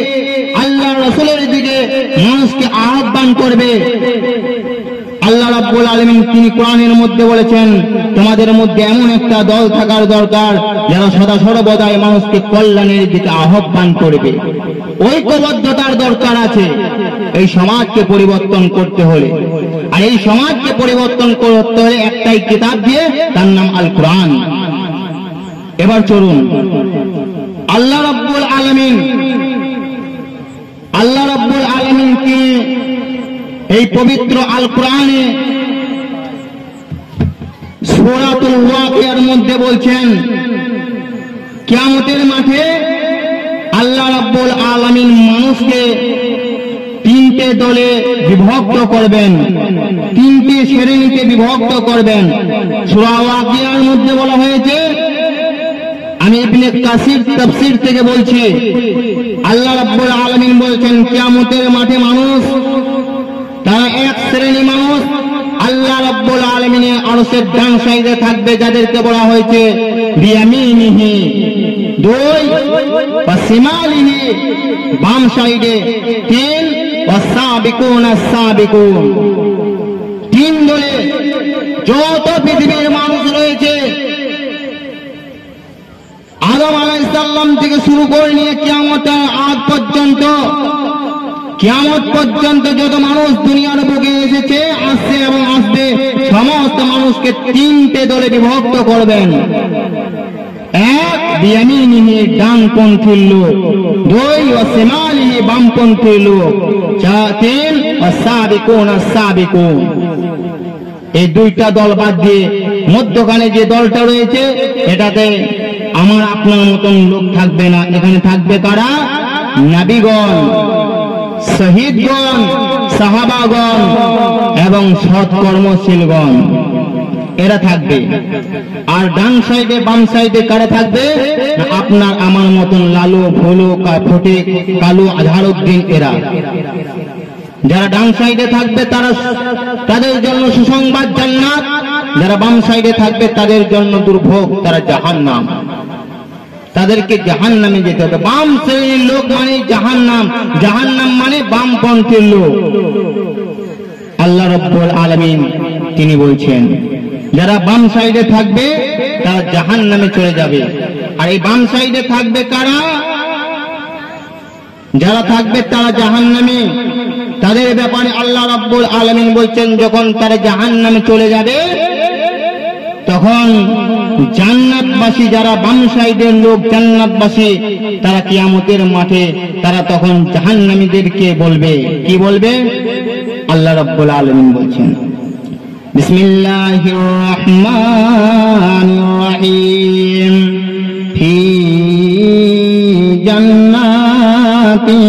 আল্লাহ রাসূলের দিকে মানুষকে আহ্বান করবে। আল্লাহ রাব্বুল আলামিন তিনি কোরআনের মধ্যে বলেছেন, তোমাদের মধ্যে এমন একটা দল থাকার দরকার যারা সদা সর্বদাই মানুষকে কল্যাণের দিকে আহ্বান করবে। ঐক্যবদ্ধতার দরকার আছে এই সমাজকে পরিবর্তন করতে হলে। আর এই সমাজকে পরিবর্তন করতে হলে একটাই কিতাব দিয়ে, তার নাম আল কোরআন। এবার চলুন, আল্লাহ রাব্বুল আলামিন কি এই পবিত্র আল কোরআনে সূরাতুল ওয়াকিয়ার মধ্যে বলছেন, কিয়ামতের মাঠে আল্লাহ রাব্বুল আলামিন মানুষকে তিনটে দলে বিভক্ত করবেন, তিনটি শ্রেণীতে বিভক্ত করবেন। সূরা ওয়াকিয়ার মধ্যে বলা হয়েছে, আমি ইবনে কাসির তাফসীর থেকে বলছি, আল্লাহ রাব্বুল আলামিন বলছেন কিয়ামতের মাঠে মানুষ, তারা এক শ্রেণী মানুষ আল্লাহ রাব্বুল আলামিনের আরশের ডান সাইডে থাকবে, যাদেরকে বলা হয়েছে বিয়ামিনিহি, দুই ওয়াসিমালিহি বাম সাইডে, তিন ওয়াসাবিকুন আস-সাবিকুন। তিন দলে যত পৃথিবীর মানুষ রয়েছে, আদম আলাইহিস সালাম থেকে শুরু করে নিয়ে কিয়ামতের আগ পর্যন্ত, কিয়ামত পর্যন্ত যত মানুষ দুনিয়ার বুকে এসেছে, আসছে এবং আসবে, সমস্ত মানুষকে তিনটে দলে বিভক্ত করবেন। এক বিয়ামিনিহি ডানপন্থী লোক, দুই ওয়াসিমালিহি বামপন্থী লোক, তিন ওয়াসাবিকুন আস-সাবিকুন। এই দুইটা দল বাদ দিয়ে মধ্যখানে যে দলটা রয়েছে, এটাতে আমার আপনার মতন লোক থাকবে না। এখানে থাকবে কারা? নবীগণ, শহীদগণ, সাহাবাগণ এবং সৎকর্মশীলগণ, এরা থাকবে। আর ডান সাইডে বাম সাইডে কারা থাকবে? আপনার আমার মতন লালু ভোলু ফটে কালু আজহারউদ্দিন, এরা। যারা ডান সাইডে থাকবে তাদের জন্য সুসংবাদ জান্নাত, যারা বাম সাইডে থাকবে তাদের জন্য দুর্ভোগ, তারা জাহান্নাম। তাদেরকে জাহান্নামে যেতে হবে। বাম শ্রেণীর লোক মানে জাহান্নাম, জাহান্নাম মানে বামপন্থীর লোক। আল্লাহ রাব্বুল আলামিন তিনি বলছেন, যারা বাম সাইডে থাকবে তারা জাহান্নামে চলে যাবে। আর এই বাম সাইডে থাকবে কারা? যারা থাকবে তারা জাহান্নামে। তাদের ব্যাপারে আল্লাহ রাব্বুল আলামিন বলছেন, যখন তারা জাহান্নামে চলে যাবে, তখন জান্নাতবাসী যারা বাম সাইডের লোক, জান্নাতবাসী, তারা কিয়ামতের মাঠে তারা তখন জাহান্নামীদেরকে বলবে, কি বলবে? আল্লাহ রাব্বুল আলামিন বলছেন, বিসমিল্লাহির রহমানির রহিম, ফি জান্নাতিন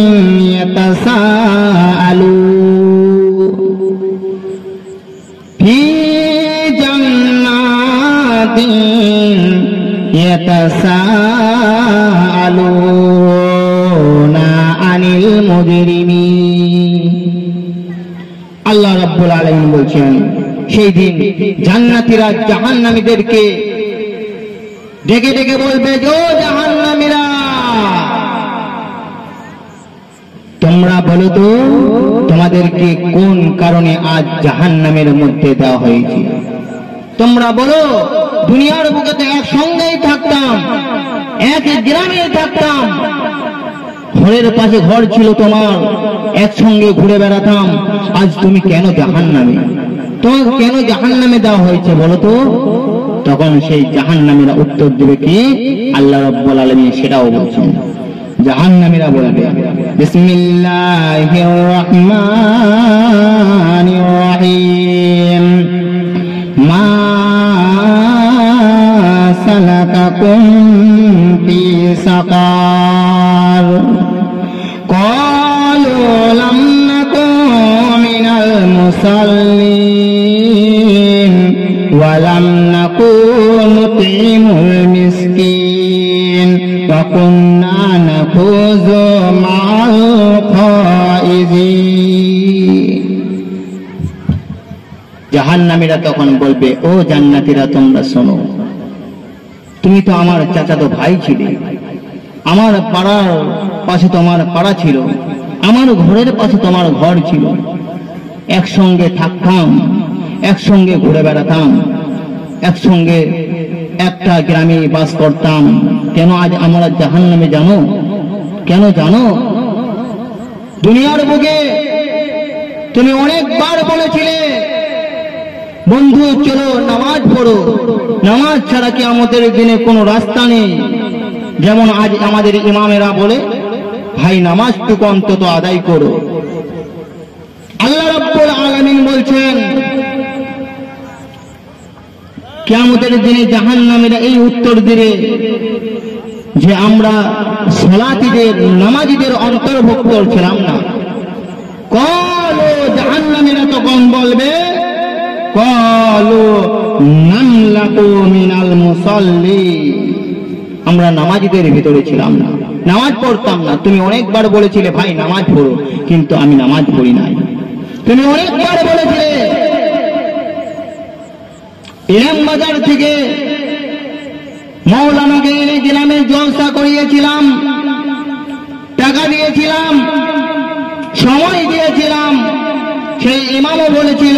ইয়াতাসাআলুন, ফি জান্নাতিন ইয়াতাসাআলুনা আনিল মুজরিমিন। আল্লাহ রাব্বুল আলামিন বলছেন, সেই দিন জান্নাতীরা জাহান্নামীদেরকে ডেকে ডেকে বলবে, ও জাহান্নামীরা, তোমরা বলো তো তোমাদেরকে কোন কারণে আজ জাহান্নামের মধ্যে দেওয়া হয়েছে? তোমরা বলো, দুনিয়ার বুকে তো একসঙ্গেই থাকতাম, এক গ্রামে থাকতাম, ঘরের পাশে ঘর ছিল তোমার, একসঙ্গে ঘুরে বেড়াতাম, আজ তুমি কেন জাহান্নামে? তোমাকে কেন জাহান্নামে দেওয়া হয়েছে বলো তো? তখন সেই জাহান্নামীরা উত্তর দেবে কি? আল্লাহ রাব্বুল আলামিন সেটাও বলছেন। জাহান্নামীরা বলবে, বিসমিল্লাহির রহমানির রহিম, মা সালাকাকুম ফি সাকার, ক্বালু লাম নাকু মিনাল মুসাল্লিন ওয়া লাম নাকু নুতিমুল মিসকিন ওয়া কুন্না নাখুযু মা'আল খাইযিন। জাহান্নামীরা তখন বলবে, ও জান্নাতীরা, তোমরা শোনো, তুমি তো আমার চাচাতো ভাই ছিলে, আমার পাড়ার পাশে তোমার পাড়া ছিল, আমার ঘরের পাশে তোমার ঘর ছিল, একসঙ্গে থাকতাম, একসঙ্গে ঘুরে বেড়াতাম, একসঙ্গে একটা গ্রামে বাস করতাম, কেন আজ আমরা জাহান্নামে জানো? কেন জানো? দুনিয়ার বুকে তুমি অনেকবার বলেছিলে, বন্ধু চলো নামাজ পড়ো, নামাজ ছাড়া কি আমাদের দিনে কোনো রাস্তা নেই? যেমন আজ আমাদের ইমামেরা বলে, ভাই নামাজটুকু অন্তত আদায় করো। আল্লাহ রাব্বুল আলামিন বলছেন, কিয়ামতের দিনে জাহান্নামীরা এই উত্তর দিবে যে আমরা সালাতীদের, নামাজীদের অন্তর্ভুক্ত ছিলাম না। ক্বালু, জাহান্নামীরা তখন বলবে, ক্বালু নামলাকু মিনাল মুসাল্লিন, আমরা নামাজীদের ভিতরে ছিলাম না, নামাজ পড়তাম না। তুমি অনেকবার বলেছিলে ভাই নামাজ পড়ো, কিন্তু আমি নামাজ পড়ি নাই। তুমি অনেকবার বলেছিলে ইলাম বাজার থেকে মাওলানাকে এনে গ্রামে জলসা করিয়েছিলাম, টাকা দিয়েছিলাম, সময় দিয়েছিলাম, সেই ইমামও বলেছিল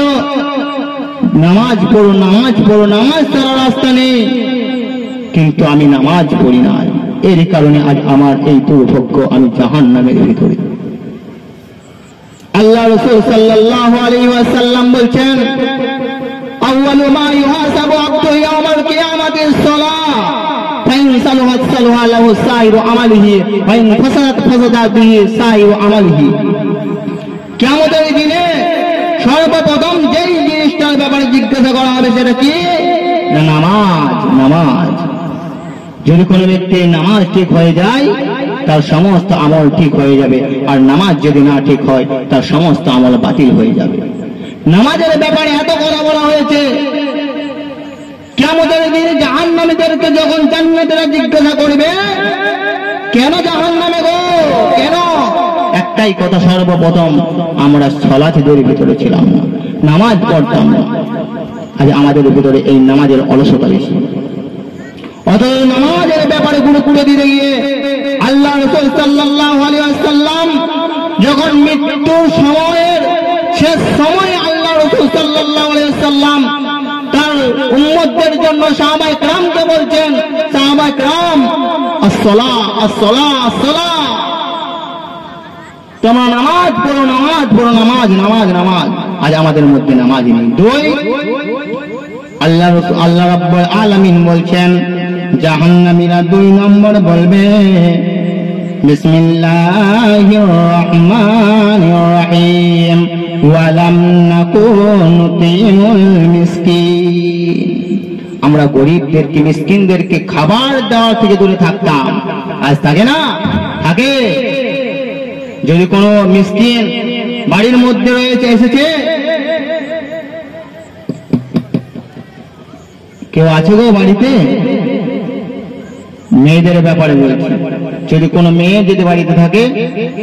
নামাজ পড়ো, নামাজ পড়ো, নামাজ ছাড়া রাস্তা নেই, কিন্তু আমি নামাজ পড়ি নাই। এর কারণে আজ আমার এই দুর্ভাগ্য, আমি জাহান্নামের ভিতরে। আল্লাহ রাসূল সাল্লাল্লাহু আলাইহি ওয়াসাল্লাম বলছেন, আউয়ালু মা ইউহাসাবু আবদু ইয়াউমাল কিয়ামাতিস সালাহ, ফাইন সালাহাত সালাহা লাহু সাইরু আমালিহি ওয়া ইন ফাসাদাত ফাসাদা বিহি সাইরু আমালিহি। কিয়ামতের দিনে সর্বপ্রথম যেই জিনিসটার ব্যাপারে জিজ্ঞাসা করা হবে সেটা কি? না, নামাজ। নামাজ যদি কোনো ব্যক্তির নামাজ ঠিক হয়ে যায়, তার সমস্ত আমল ঠিক হয়ে যাবে, আর নামাজ যদি না ঠিক হয়, তার সমস্ত আমল বাতিল হয়ে যাবে। নামাজের ব্যাপারে এত কথা বলা হয়েছে, কিয়ামতের দিনে জাহান্নামীদেরকে যখন জান্নাতীরা জিজ্ঞাসা করবে, কেন জাহান্নামে গো, কেন? একটাই কথা, সর্বপ্রথম আমরা সালাতের ভিতরে ছিলাম না, নামাজ পড়তাম না। আজ আমাদের ভিতরে এই নামাজের অলসতা বেশি। অতএব নামাজের ব্যাপারে গুরুত্ব দিতে গিয়ে আল্লাহ রাসূল সাল্লাল্লাহু আলাইহি ওয়াসাল্লাম যখন মৃত্যুর সময়ের শেষ সময়ে আল্লাহ রাসূল সাল্লাল্লাহু আলাইহি ওয়াসাল্লাম তার উম্মতদের জন্য সাহাবায়ে কেরামকে বলছেন, সাহাবায়ে কেরাম, আসসালাহ আসসালাহ আসসালাহ, তোমরা নামাজ পড়ো, নামাজ পড়ো, নামাজ নামাজ নামাজ। আজ আমাদের মধ্যে নামাজ নেই। দুই, আল্লাহ রাব্বুল আলামিন বলছেন, জাহান্নামীরা 2 নম্বর বলবে, বিসমিল্লাহির রহমানির রহিম, ওয়া লাম নাকুন নুতিমুল মিসকিন, আমরা গরিবদেরকে, মিসকিনদেরকে খাবার দেওয়া থেকে দূরে থাকতাম। আজ থাকে না? থাকে। যদি কোনো মিসকিন বাড়ির মধ্যে রয়েছে, এসেছে, কেউ আছে গো বাড়িতে? মেয়েদের ব্যাপারে বলছি, যদি কোনো মেয়ে যদি বাড়িতে থাকে,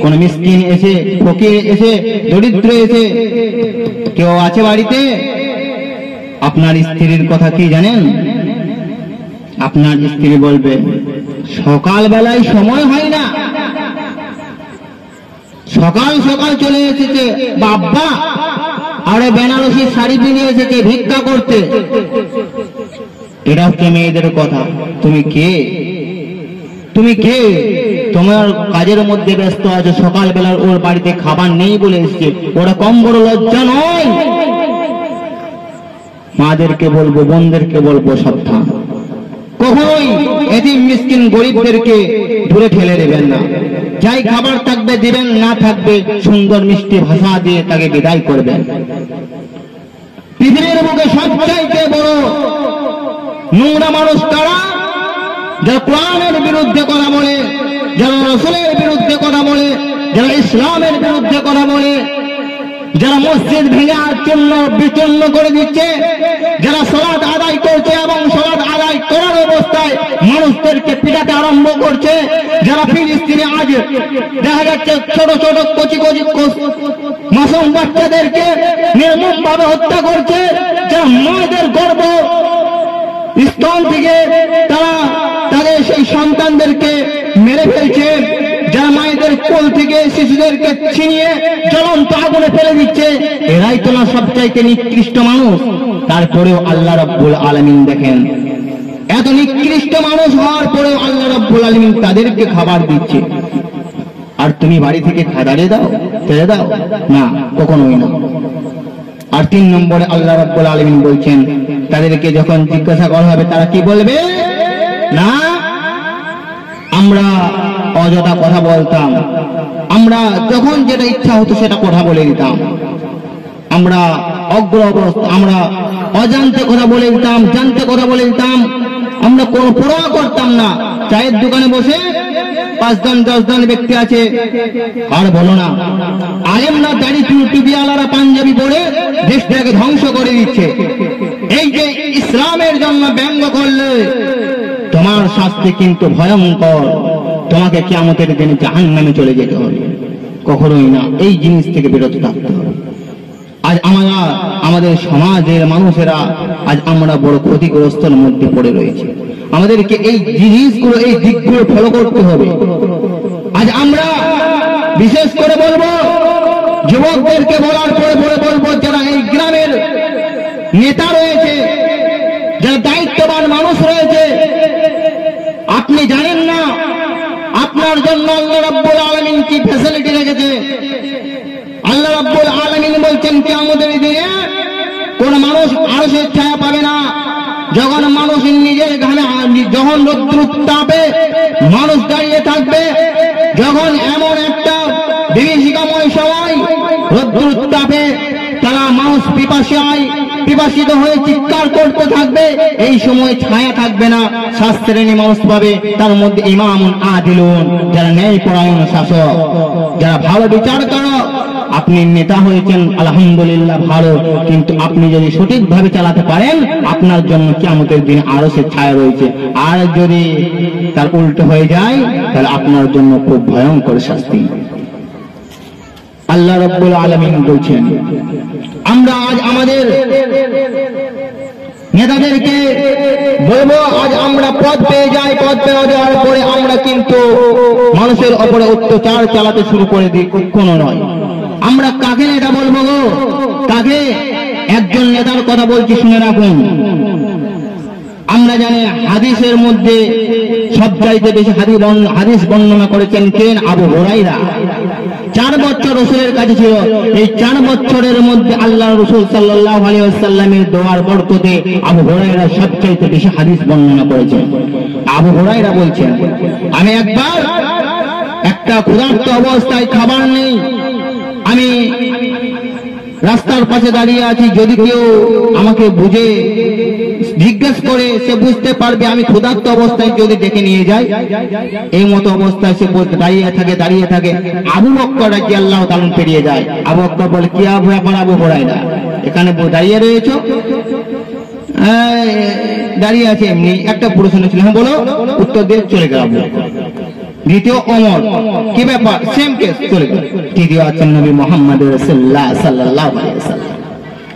কোনো মিসকিন এসে, ফকির এসে, দরিদ্র এসে, কেউ আছে বাড়িতে? আপনার স্ত্রীর কথা কি জানেন? আপনার স্ত্রী বলবে সকাল বেলায় সময় হয় না, সকাল সকাল চলে এসেছে বাবা, আরে বেনারসি শাড়ি কিনে এসেছে ভিক্ষা করতে। এটা হচ্ছে মেয়েদের কথা। তুমি কে? তুমি কে? তোমার কাজের মধ্যে ব্যস্ত আছো, সকাল বেলার ওর বাড়িতে খাবার নেই বলে এসছে, ওরা কম বড় লজ্জা নয়? মাদেরকে বলবো, বোনদেরকে বলবো, সাবধান, কখনোই এতিম মিসকিন গরিবদেরকে দূরে ঠেলে দেবেন না। যাই খাবার থাকবে দিবেন, না থাকবে সুন্দর মিষ্টি ভাষা দিয়ে তাকে বিদায় করবেন। পৃথিবীর বুকে সবচাইতে বড় নোংরা মানুষ কারা? যারা কোরআনের বিরুদ্ধে কথা বলে, যারা রাসূলের বিরুদ্ধে কথা বলে, যারা ইসলামের বিরুদ্ধে কথা বলে, যারা মসজিদ ভেঙে চূর্ণ বিচূর্ণ করে দিচ্ছে, যারা সালাত আদায় করছে এবং সালাত আদায় করার অবস্থায় মানুষদেরকে পিটাতে আরম্ভ করছে, যারা ফিলিস্তিনে আজ দেখা যাচ্ছে ছোট ছোট কচি কচি মাসুম বাচ্চাদেরকে নির্মম ভাবে হত্যা করছে, যারা মায়েদের গর্ভ স্তন থেকে তারা তাদের সেই সন্তানদেরকে মেরে ফেলছে, যারা মায়েদের কোল থেকে শিশুদেরকে ছিনিয়ে জ্বলন্ত আগুনে ফেলে দিচ্ছে, এরাই তো না সবচাইতে নিকৃষ্ট মানুষ। তারপরেও আল্লাহ রাব্বুল আলামিন দেখেন, এত নিকৃষ্ট মানুষ হওয়ার পরেও আল্লাহ রাব্বুল আলামিন তাদেরকে খাবার দিচ্ছে। আর তুমি বাড়ি থেকে খাদারে দাও, ছেড়ে দাও না, কখনোই না। আর 3 নম্বরে আল্লাহ রাব্বুল আলামিন বলছেন, তাদেরকে যখন জিজ্ঞাসা করা হবে তারা কি বলবে? না, আমরা অযথা কথা বলতাম, আমরা যখন যেটা ইচ্ছা হতো সেটা কথা বলে দিতাম, আমরা আমরা অজান্তে কথা বলে দিতাম, জানতে কথা বলে দিতাম, আমরা কোনো পরোয়া করতাম না। চায়ের দোকানে বসে 5 জন 10 জন ব্যক্তি আছে, আর বলো না, আলেম না দাড়ি টুপিওয়ালারা পাঞ্জাবি পরে দেশটাকে ধ্বংস করে দিচ্ছে। এই যে ইসলামের জন্য ব্যঙ্গ করলে তোমার শাস্তি কিন্তু ভয়ঙ্কর, তোমাকে কিয়ামতের দিনে জাহান্নামে চলে যেতে হবে। কখনোই না, এই জিনিস থেকে বিরত থাকতে হবে। আজ আমরা আমাদের সমাজের মানুষেরা আজ আমরা বড় ক্ষতিগ্রস্তের মধ্যে পড়ে রয়েছে। আমাদেরকে এই জিনিসগুলো, এই দিকগুলো ফলো করতে হবে। আজ আমরা বিশেষ করে বলবো, যুবকদেরকে বলার পরে বলবো, যারা এই গ্রামের নেতা রয়েছে, যারা দায়িত্ববান মানুষ রয়েছে, আপনি জানেন না আপনার জন্য আল্লাহ রাব্বুল আলামিন কি ফ্যাসিলিটি রেখেছে। আল্লাহ রাব্বুল আলামিন বলছেন কিয়ামতের দিনে কোন মানুষ আরশের ছায়া পাবে না। যখন মানুষ নিজের ঘামে, যখন রৌদ্রতাপে মানুষ দাঁড়িয়ে থাকবে, যখন এমন একটা বিভীষিকাময় সময় রৌদ্রতাপে তারা মানুষ পিপাসিত হয়ে চিৎকার করতে থাকবে, এই সময় ছায়া থাকবে না। 7 শ্রেণী মানুষ পাবে, তার মধ্যে ইমামুন আদিলুন, যারা ন্যায় পরায়ণ শাসক, যারা ভালো বিচার করো। আপনি নেতা হয়েছেন আলহামদুলিল্লাহ ভালো, কিন্তু আপনি যদি সঠিকভাবে চালাতে পারেন আপনার জন্য কিয়ামতের দিনে আরশের ছায়া রয়েছে। আর যদি তার উল্টো হয়ে যায় তাহলে আপনার জন্য খুব ভয়ঙ্কর শাস্তি। আল্লাহ রাব্বুল আলামিন বলছেন, আমরা আজ আমাদের নেতাদেরকে বলবো, আজ আমরা পদ পেয়ে যাই, পদ পেয়ে যাওয়ার পরে আমরা কিন্তু মানুষের উপরে অত্যাচার চালাতে শুরু করে দিই, কোনো নয়। আমরা কাকে নেতা বলবো গো? কাকে? একজন নেতার কথা বলছি, শুনে রাখুন। আমরা জানি হাদিসের মধ্যে সবচাইতে বেশি হাদিস বর্ণনা করেছেন কেন? আবু হুরায়রা। 4 বছর রাসূলের কাছে ছিল। এই 4 বছরের মধ্যে আল্লাহর রাসূল সাল্লাল্লাহু আলাইহি ওয়াসাল্লামের দোয়ার বরকতে আবু হুরায়রা সবচাইতে বেশি হাদিস বর্ণনা করেছেন। আবু হুরায়রা বলছেন, আমি একবার একটা ক্ষুধার্ত অবস্থায়, খাবার নেই, আমি রাস্তার পাশে দাঁড়িয়ে আছি, যদি কেউ আমাকে বুঝে জিজ্ঞেস করে সে বুঝতে পারবে আমি ক্ষুধার্ত অবস্থায়, যদি ডেকে নিয়ে যায়। এই মতো অবস্থায় সে দাঁড়িয়ে থাকে। আবু বকর রাদিয়াল্লাহু তাআলা পেরিয়ে যায়। আবু বকর বলে, কি ব্যাপার আবু হুরায়রা, এখানে দাঁড়িয়ে রয়েছো? দাঁড়িয়ে আছে এমনি। একটা প্রশ্ন ছিল, হ্যাঁ বলো, উত্তর দিয়ে চলে গেল। দ্বিতীয় ওমর, কি ব্যাপার? সেম কেস, চলে গেল। তৃতীয় আছেন নবী মুহাম্মদ রাসূলুল্লাহ সাল্লাল্লাহু আলাইহি ওয়াসাল্লাম।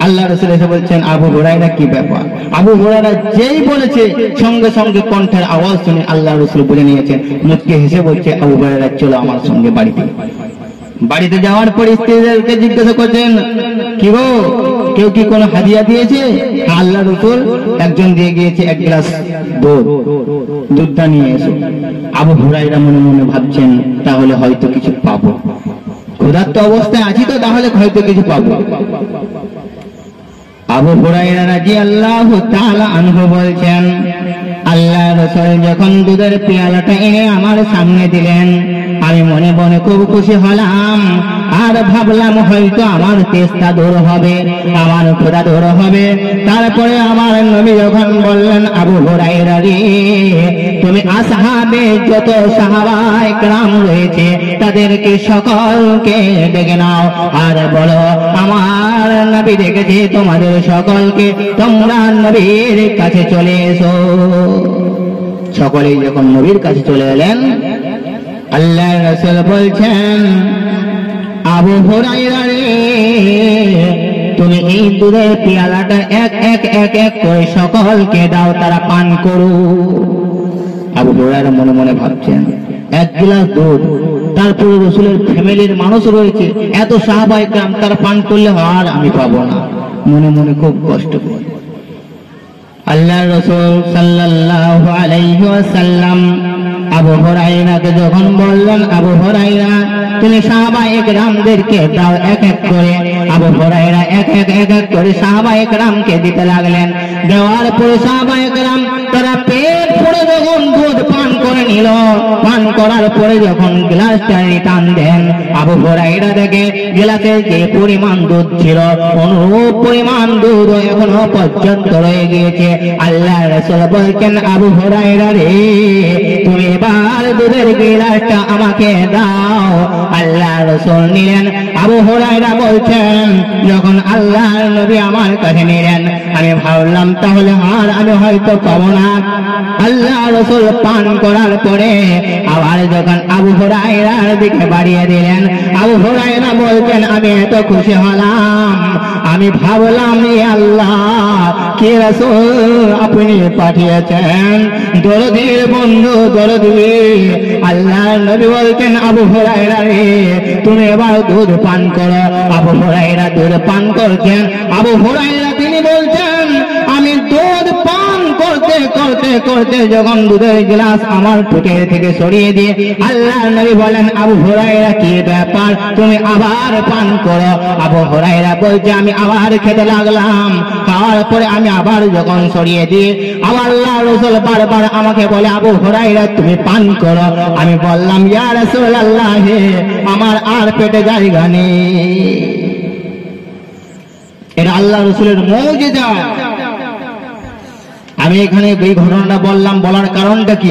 আল্লাহ রাসূল এসে বলছেন, আবু হুরায়রা কি ব্যাপার? আবু হুরায়রা যেই বলেছে সঙ্গে সঙ্গে কণ্ঠের আওয়াজ শুনে আল্লাহ রাসূল বলে নিয়েছেন, মুচকে হেসে বলছে, আবু হুরায়রা চলো আমার সঙ্গে বাড়িতে। বাড়িতে যাওয়ার পর স্ত্রীদেরকে জিজ্ঞাসা করছেন, কি গো, কেউ কি কোনো হাদিয়া দিয়েছে? আল্লাহ রাসূল একজন দিয়ে গিয়েছে এক গ্লাস দুধটা নিয়ে এসো। আবু হুরায়রা মনে মনে ভাবছেন, তাহলে হয়তো কিছু পাবো, ক্ষুধার্ত অবস্থায় আছি তো, তাহলে হয়তো কিছু পাবো। আবু হুরায়রা রাদিয়াল্লাহু তাআলা আনহু বলছেন, আল্লাহ রাসূল যখন দুধের পেয়ালাটা এনে আমার সামনে দিলেন, আমি মনে মনে খুব খুশি হলাম, আর ভাবলাম হয়তো আমার তেষ্টা দূর হবে, আমার ক্ষুধা দূর হবে। তারপরে আমার নবী যখন বললেন, আবু হুরায়রা রে, তুমি আসহাবে যত সাহাবায়ে কেরাম রয়েছে তাদেরকে সকলকে ডেকে নাও, আর বলো আমার নবী ডেকেছে তোমাদের সকলকে, তোমরা নবীর কাছে চলে এসো। সকলেই যখন নবীর কাছে চলে এলেন, আল্লাহ রাসূল বলছেন, আবু হুরায়রা রে, তুমি এই দুধের পেয়ালাটা এক এক এক এক করে সকলকে দাও, তারা পান করো। আবু হুরায়রা মনে মনে ভাবছেন, এক গ্লাস দুধ, তারপরে রাসূলের ফ্যামিলির মানুষ রয়েছে, এত সাহাবায়ে কেরাম, তারা পান করলে আর আমি পাবো না। মনে মনে খুব কষ্ট করে আল্লাহ রাসূল সাল্লাল্লাহু আলাইহি ওয়াসাল্লাম আবু হুরায়রাকে যখন বললেন, আবু হুরায়রা তুমি সাহাবায়ে কেরামদেরকে দাও এক এক করে। আবু হুরায়রা এক এক করে সাহাবায়ে কেরামকে দিতে লাগলেন। দেওয়ার পরে সাহাবায়ে কেরাম তারা পেট ভরে যখন দুধ পান করে নিল, পান করার পরে যখন গ্লাসটা টান দেন, আবু হুরায়রা দেখে গ্লাসে যে পরিমাণ দুধ ছিল অনুরূপ পরিমাণ দুধ এখনো পর্যন্ত রয়ে গিয়েছে। আল্লাহ রাসূল বলছেন, আবু হুরায়রা রে, তুমি এবার দুধের গ্লাসটা আমাকে দাও। আল্লাহ রাসূল নিলেন। আবু হুরায়রা বলছেন, যখন আল্লাহর নবী আমার কাছে নিলেন, আমি ভাবলাম তাহলে আর আমি হয়তো পাবো না। আল্লাহ রাসূল পান করার পরে আবার যখন আবু হুরায়রার দিকে বাড়িয়ে দিলেন, আবু হুরায়রা বলছেন, আমি এত খুশি হলাম, আমি ভাবলাম আল্লাহ কে রাসূল আপনি পাঠিয়েছেন, দরদীর বন্ধু দরদী। আল্লাহর নবী বলছেন, আবু হুরায়রা রে, তুমি এবার দুধ পান করো। আবু হুরায়রা দুধ পান করছেন। আবু হুরায়রা তিনি বলছেন, আমি দুধ পান করতে করতে করতে যখন দুধের গ্লাস আমার ঠোঁটের থেকে সরিয়ে দিয়ে আল্লাহর নবী বলেন, আবু হুরায়রা কি ব্যাপার, তুমি আবার পান করো। আবু হুরায়রা বলছে, আমি আবার খেতে লাগলাম। খাওয়ার পরে আমি আবার যখন সরিয়ে দিই, আবার আল্লাহ রাসূল বারবার আমাকে বলে, আবু হুরায়রা তুমি পান করো। আমি বললাম, ইয়া রাসূলুল্লাহ, আমার আর পেটে জায়গা নেই। এটা আল্লাহ রাসূলের মুজিজা। আমি এখানে এই ঘটনাটা বললাম, বলার কারণটা কি,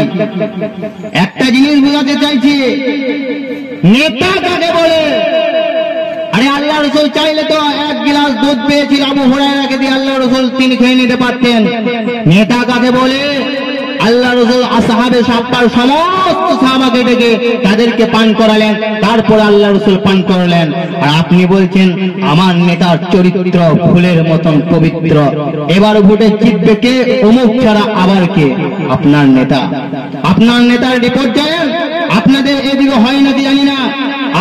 একটা জিনিস বোঝাতে চাইছি, নেতা কাকে বলে। আরে আল্লাহ রাসূল চাইলে তো এক গ্লাস দুধ পেয়েছিল আবু হুরায়রাকে দিয়ে আল্লাহ রাসূল তিনি খেয়ে নিতে পারতেন। নেতা কাকে বলে? আল্লাহ রাসূল আসহাবে সাফার সমস্ত সাহাবাকে ডেকে তাদেরকে পান করালেন, তারপর আল্লাহ রাসূল পান করলেন। আর আপনি বলছেন আমার নেতার চরিত্র ফুলের মতন পবিত্র, এবার ভোটে জিতবে কে? অমুক ছাড়া আবার কে? আপনার নেতা। আপনার নেতার রিপোর্ট জানেন? আপনাদের এদিকে হয় নাকি জানি না,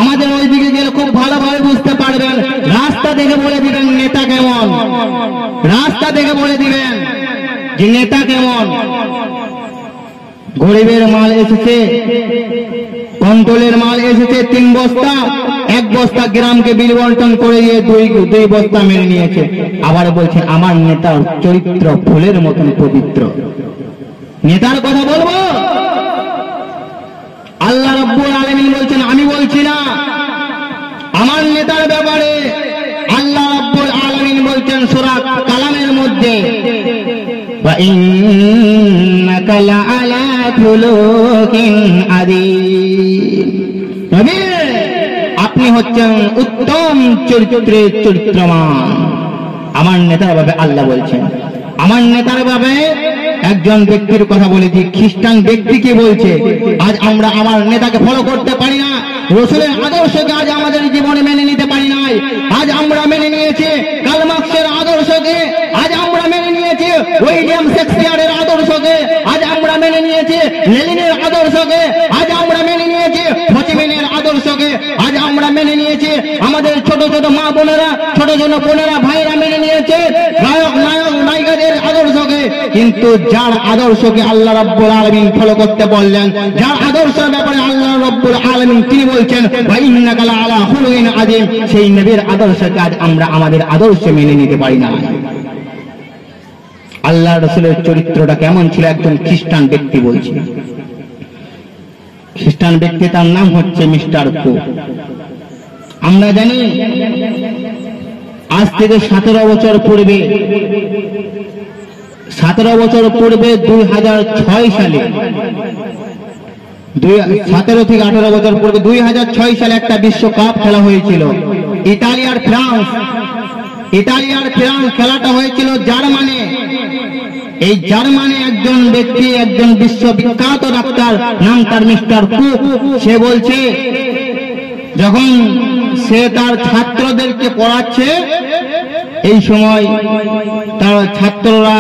আমাদের ওইদিকে গেলে খুব ভালোভাবে বুঝতে পারবেন। রাস্তা দেখে বলে দিবেন নেতা কেমন, রাস্তা দেখে বলে দিবেন যে নেতা কেমন। গরিবের মাল এসেছে, কন্ট্রোলের মাল এসেছে 3 বস্তা, 1 বস্তা গ্রামকে বিল বন্টন করে দিয়ে 2 বস্তা মেনে নিয়েছে। আবার বলছে আমার নেতার চরিত্র ফুলের মতন পবিত্র। নেতার কথা বলবো? আল্লাহ রাব্বুল আলামিন বলছেন, আমি বলছি না। আমার নেতার ব্যাপারে আল্লাহ রাব্বুল আলামিন বলছেন সূরা কালামের মধ্যে, ওয়া ইন্নাকা লাআলা খুলুকিন আযীম। নবী আপনি হচ্ছেন উত্তম চরিত্রের চরিত্রমান। আমার নেতার ব্যাপারে আল্লাহ বলছেন। আমার নেতার ব্যাপারে একজন ব্যক্তির কথা বলেছি, খ্রিস্টান ব্যক্তি কি বলছে, আজ আমরা আমার নেতাকে ফলো করতে পারি না, রাসূলের আদর্শকে আজ আমাদের জীবনে মেনে নিতে পারি নাই। আজ আমরা মেনে নিয়েছি কাল মার্কসের আমরা মেনে নিয়েছি, আমাদের ছোট ছোট মা বোনেরা, ছোট ছোট বোনেরা, ভাইরা মেনে নিয়েছে গায়ক নায়ক নায়িকাদের আদর্শকে। কিন্তু যার আদর্শকে আল্লাহ রাব্বুল আলামিন ফলো করতে বললেন, যার আদর্শের ব্যাপারে আল্লাহ রাব্বুল আলামিন তিনি বলছেন ওয়া ইন্নাকা লাআলা খুলুকিন আযীম, সেই নবীর আদর্শকে আজ আমরা আমাদের আদর্শে মেনে নিতে পারি না। আল্লাহ রাসূলের চরিত্রটা কেমন ছিল? একজন খ্রিস্টান ব্যক্তি বলছে, খ্রিস্টান ব্যক্তি, তার নাম হচ্ছে মিস্টার কো। আমরা জানি আজ থেকে 17 বছর পূর্বে 2006 সালে 17 থেকে 18 বছর পূর্বে 2006 সালে একটা বিশ্বকাপ খেলা হয়েছিল ইতালি আর ফ্রান্স। খেলাটা হয়েছিল জার্মানি। এই জার্মানি একজন ব্যক্তি, একজন বিশ্ববিখ্যাত ডাক্তার, নাম তার মিস্টার কুক। সে বলছে যখন সে তার ছাত্রদেরকে পড়াচ্ছে, এই সময় তার ছাত্ররা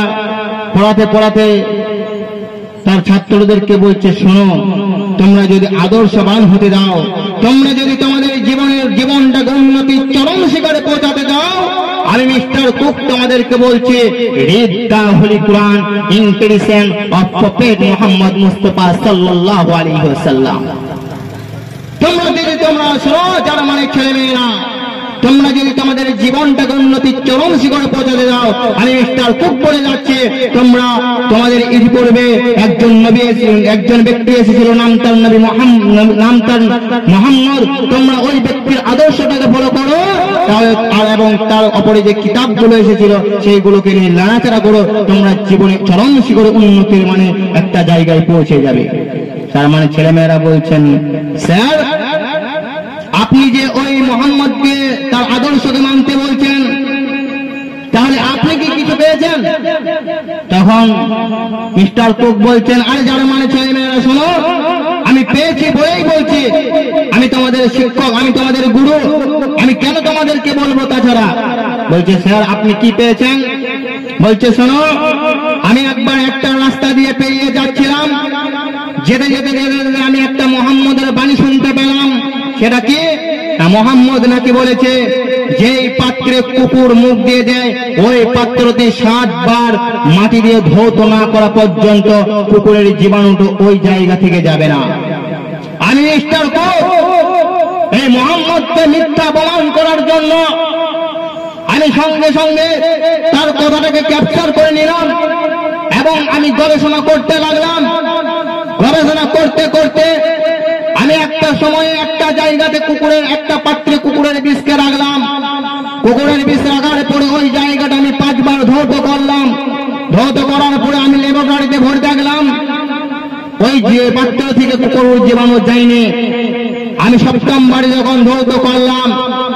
পড়াতে তার ছাত্রদেরকে বলছে, শোনো, তোমরা যদি আদর্শবান হতে দাও, তোমরা যদি তোমাদের জীবনটাকে উন্নতির চরম শিখরে পৌঁছাতে দাও, আমি মিস্টার কুক তোমাদেরকে বলছি, read the Holi Quran in tradition of prophet Muhammad Mustafa সাল্লাল্লাহু আলাইহি ওয়াসাল্লাম। তোমরা শোনো জার্মানির ছেলেমেয়েরা, তোমরা যদি তোমাদের জীবনটাকে উন্নতির চরম শিখরে পৌঁছাতে দাও, আমি মিস্টার কুক বলে যাচ্ছে, তোমরা তোমাদের ঈদ করবে একজন ব্যক্তি এসেছিল, নাম তার মুহাম্মদ। তোমরা ওই ব্যক্তির আদর্শটাকে ফলো করো, এবং তার অপরে যে কিতাবগুলো এসেছিল সেইগুলোকে নিয়ে নাড়াচাড়া করো, তোমরা জীবনে চরম শিখরে উন্নতির মানে একটা জায়গায় পৌঁছে যাবে। তার মানে ছেলেমেয়েরা বলছেন, স্যার আপনি যে ওই মোহাম্মদকে তার আদর্শকে মানতে বলছেন, তাহলে আপনি কি কিছু পেয়েছেন? তখন মিস্টার কুক বলছেন, আরে জার্মানি ছেলেমেয়েরা শোনো, আমি পেয়েছি বলেই বলছি, আমি তোমাদের শিক্ষক, আমি তোমাদের গুরু, আমি কেন তোমাদেরকে বলবো তাছাড়া? বলছে, স্যার আপনি কি পেয়েছেন? বলছে, শোনো, আমি একবার একটা রাস্তা দিয়ে পেরিয়ে যাচ্ছিলাম, যেতে যেতে আমি একটা মোহাম্মদের বাণী শুনতে পেলাম। সেটা কি? মোহাম্মদ নাকি বলেছে, যেই পাত্রে কুকুর মুখ দিয়ে দেয়, ওই পাত্রতে 7 বার মাটি দিয়ে ধৌত না করা পর্যন্ত কুকুরের জীবাণুটা ওই জায়গা থেকে যাবে না। আমি মিস্টার কুক এই মোহাম্মদকে মিথ্যা প্রমাণ করার জন্য আমি সঙ্গে সঙ্গে তার কথাটাকে ক্যাপচার করে নিলাম এবং আমি গবেষণা করতে লাগলাম। গবেষণা করতে করতে আমি একটা সময়ে একটা জায়গাতে একটা পাত্রে কুকুরের বিষকে রাখলাম। কুকুরের বিষ রাখার পরে ওই জায়গাটা আমি 5 বার ধৌত করলাম। ধৌত করার পরে আমি ল্যাবরেটরিতে ভরে দেখলাম ওই যে পাত্র থেকে কুকুরের জীবাণু যায়নি। আমি 7ম বারে যখন ধৌত করলাম,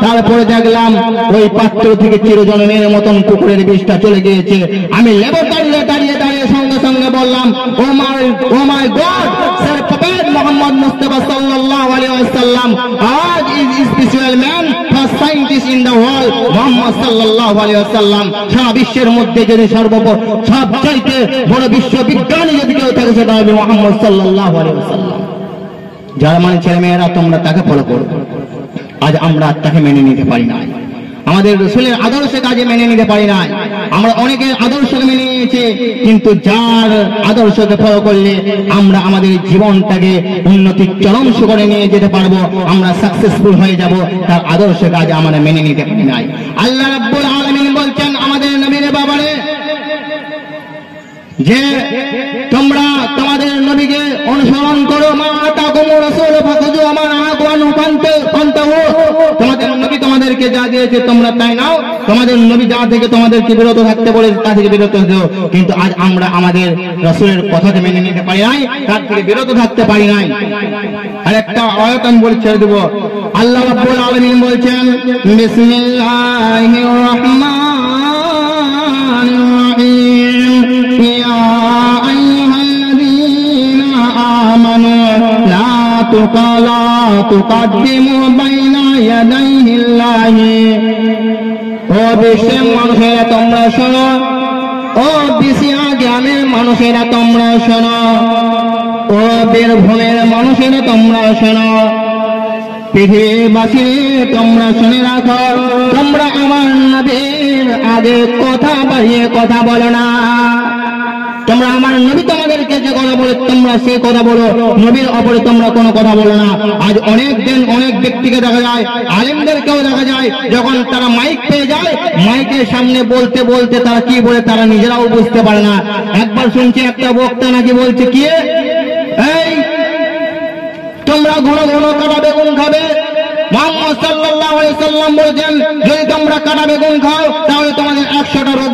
তারপরে দেখলাম ওই পাত্র থেকে চিরজন্মের মতন কুকুরের বিষটা চলে গিয়েছে। আমি ল্যাবরেটরিতে দাঁড়িয়ে সঙ্গে সঙ্গে বললাম, oh my god, sir prophet Muhammad Mustafa সাল্লাল্লাহু আলাইহি ওয়াসাল্লাম আজ is special man, first scientist in the world, Muhammad সাল্লাল্লাহু আলাইহি ওয়াসাল্লাম। সারা বিশ্বের মধ্যে যদি সবচাইতে বড় বিশ্ববিজ্ঞানী যদি কেউ থাকে, সেটা হবে মুহাম্মদ সাল্লাল্লাহু আলাইহি ওয়াসাল্লাম। জার্মানি ছেলেমেয়েরা, তোমরা তাকে ফলো করো। আজ আমরা তাকে মেনে নিতে পারি না, আমাদের রাসূলের আদর্শকে কাজে মেনে নিতে পারি না। আমরা অনেকের আদর্শকে মেনে নিয়েছি, কিন্তু যার আদর্শকে ফলো করলে আমরা আমাদের জীবনটাকে উন্নতির চরম শিখরে নিয়ে যেতে পারবো, আমরা সাকসেসফুল হয়ে যাব, তার আদর্শকে আজ আমরা মেনে নিতে পারি না। আল্লাহ রাব্বুল আলামিন বলছেন আমাদের নবীর ব্যাপারে যে তোমরা তোমাদের নবীকে অনুসরণ করো, মা আতাকুমুর রাসূল ফাখুযু ওয়া মা নাহাকুম আনহু ফান্তাহু। তোমাদের নবী তোমাদেরকে যা দিয়েছে তোমরা তাই নাও, তোমাদের নবী যা থেকে তোমাদেরকে বিরত থাকতে বলে তা থেকে বিরত হও। কিন্তু আজ আমরা আমাদের রাসূলের কথাকে মেনে নিতে পারি নাই, তার থেকে বিরত থাকতে পারি নাই। আরেকটা আয়াত আমি বলে ছেড়ে দেব। আল্লাহ রাব্বুল আলামিন বলছেন, বিসমিল্লাহির রাহমানির রাহিম, ইয়া আইয়ুহাল্লাযীনা আমানু লা তুকাদ্দিমু বাইনা ইয়াদাইহিল্লাহি। ও বিশ্বের মানুষেরা তোমরা শোনো, ও বিশ্ব জ্ঞানের মানুষেরা তোমরা শোনো, ও বীরভূমের মানুষেরা তোমরা শোনো। পৃথিবীবাসী তোমরা শুনে রাখো, তোমরা আমার নবীর আগে কথা বাড়িয়ে কথা বলো না। তোমরা আমার নবী তোমাদেরকে যে কথা বলে তোমরা সেই কথা বলো, নবীর অপরে তোমরা কোনো কথা বলো না। আজ অনেক দিন অনেক ব্যক্তিকে দেখা যায়, আলেমদেরকেও দেখা যায়, যখন তারা মাইক পেয়ে যায়, মাইকের সামনে বলতে বলতে তারা কি বলে তারা নিজেরাও বুঝতে পারে না। একবার শুনছি একটা বক্তা নাকি বলছে কি, এই তোমরা ঘন ঘন কাটা বেগুন খাবে। মুহাম্মদ সাল্লাল্লাহু আলাইহি সাল্লাম বলেছেন, যদি তোমরা কাটা বেগুন খাও তাহলে তোমাদের 100টা রোগ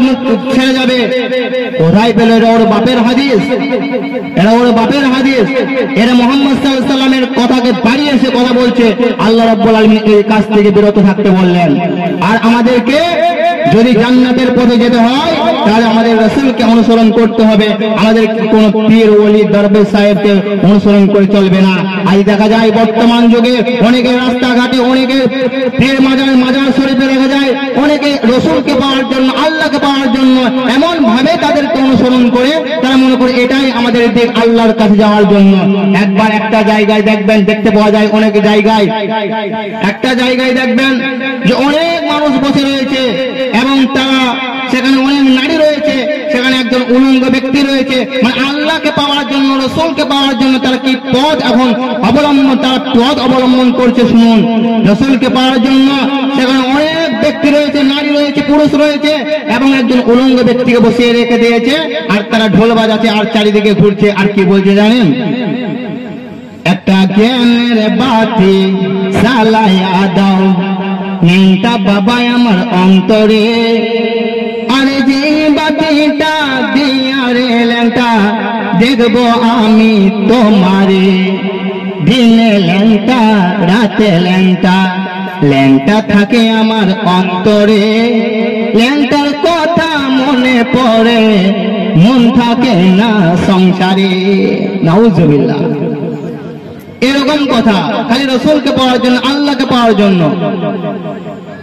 ছেড়ে যাবে। কোথায় পেল? এটা ওর বাপের হাদিস, এটা ওর বাপের হাদিস। এরা মুহাম্মদ সাল্লাল্লাহু আলাইহি সাল্লামের কথাকে বাড়িয়ে এসে কথা বলছে। আল্লাহ রাব্বুল আলামিন এই কাজ থেকে বিরত থাকতে বললেন। আর আমাদেরকে যদি জান্নাতের পথে যেতে হয় তাহলে আমাদের রাসূলকে অনুসরণ করতে হবে, আমাদের কোন পীর ওলি দরবেশ সাহেবকে অনুসরণ করে চলবে না। আজ দেখা যায় বর্তমান যুগে অনেকে রাস্তাঘাটে, অনেকে পীর মাজার শরীফে দেখা যায়, অনেকে রাসূলকে পাওয়ার জন্য, আল্লাহকে পাওয়ার জন্য এমন ভাবে তাদেরকে অনুসরণ করে তারা মনে করে এটাই আমাদের দিক আল্লাহর কাছে যাওয়ার জন্য। একবার একটা জায়গায় দেখবেন, দেখতে পাওয়া যায় অনেক জায়গায়, একটা জায়গায় দেখবেন যে অনেক মানুষ বসে রয়েছে এবং তারা সেখানে অনেক নারী রয়েছে, সেখানে একজন উলঙ্গ ব্যক্তি রয়েছে। মানে আল্লাহকে পাওয়ার জন্য, রাসূলকে পাওয়ার জন্য তারা কি পথ এখন অবলম্বন করছে শুনুন। রাসূলকে পাওয়ার জন্য সেখানে অনেক ব্যক্তি রয়েছে, নারী রয়েছে, পুরুষ রয়েছে এবং একজন উলঙ্গ ব্যক্তিকে বসিয়ে রেখে দিয়েছে আর তারা ঢোল বাজাচ্ছে আর চারিদিকে ঘুরছে। আর কি বলছে জানেন? একটা জ্ঞানের বাতি জ্বালায়া দাও, নিমটা বাবা আমার অন্তরে, আরে যে বাতিটা দিয়া রে ল্যাংটা দেখবো আমি তোমারে, দিনে ল্যাংটা রাতে ল্যাংটা, ল্যাংটা থাকে আমার অন্তরে, ল্যাংটার কথা মনে পড়ে, মন থাকে না সংসারে। নাউজুবিল্লাহ। এরকম কথা খালি রাসূলকে পাওয়ার জন্য, আল্লাহকে পাওয়ার জন্য।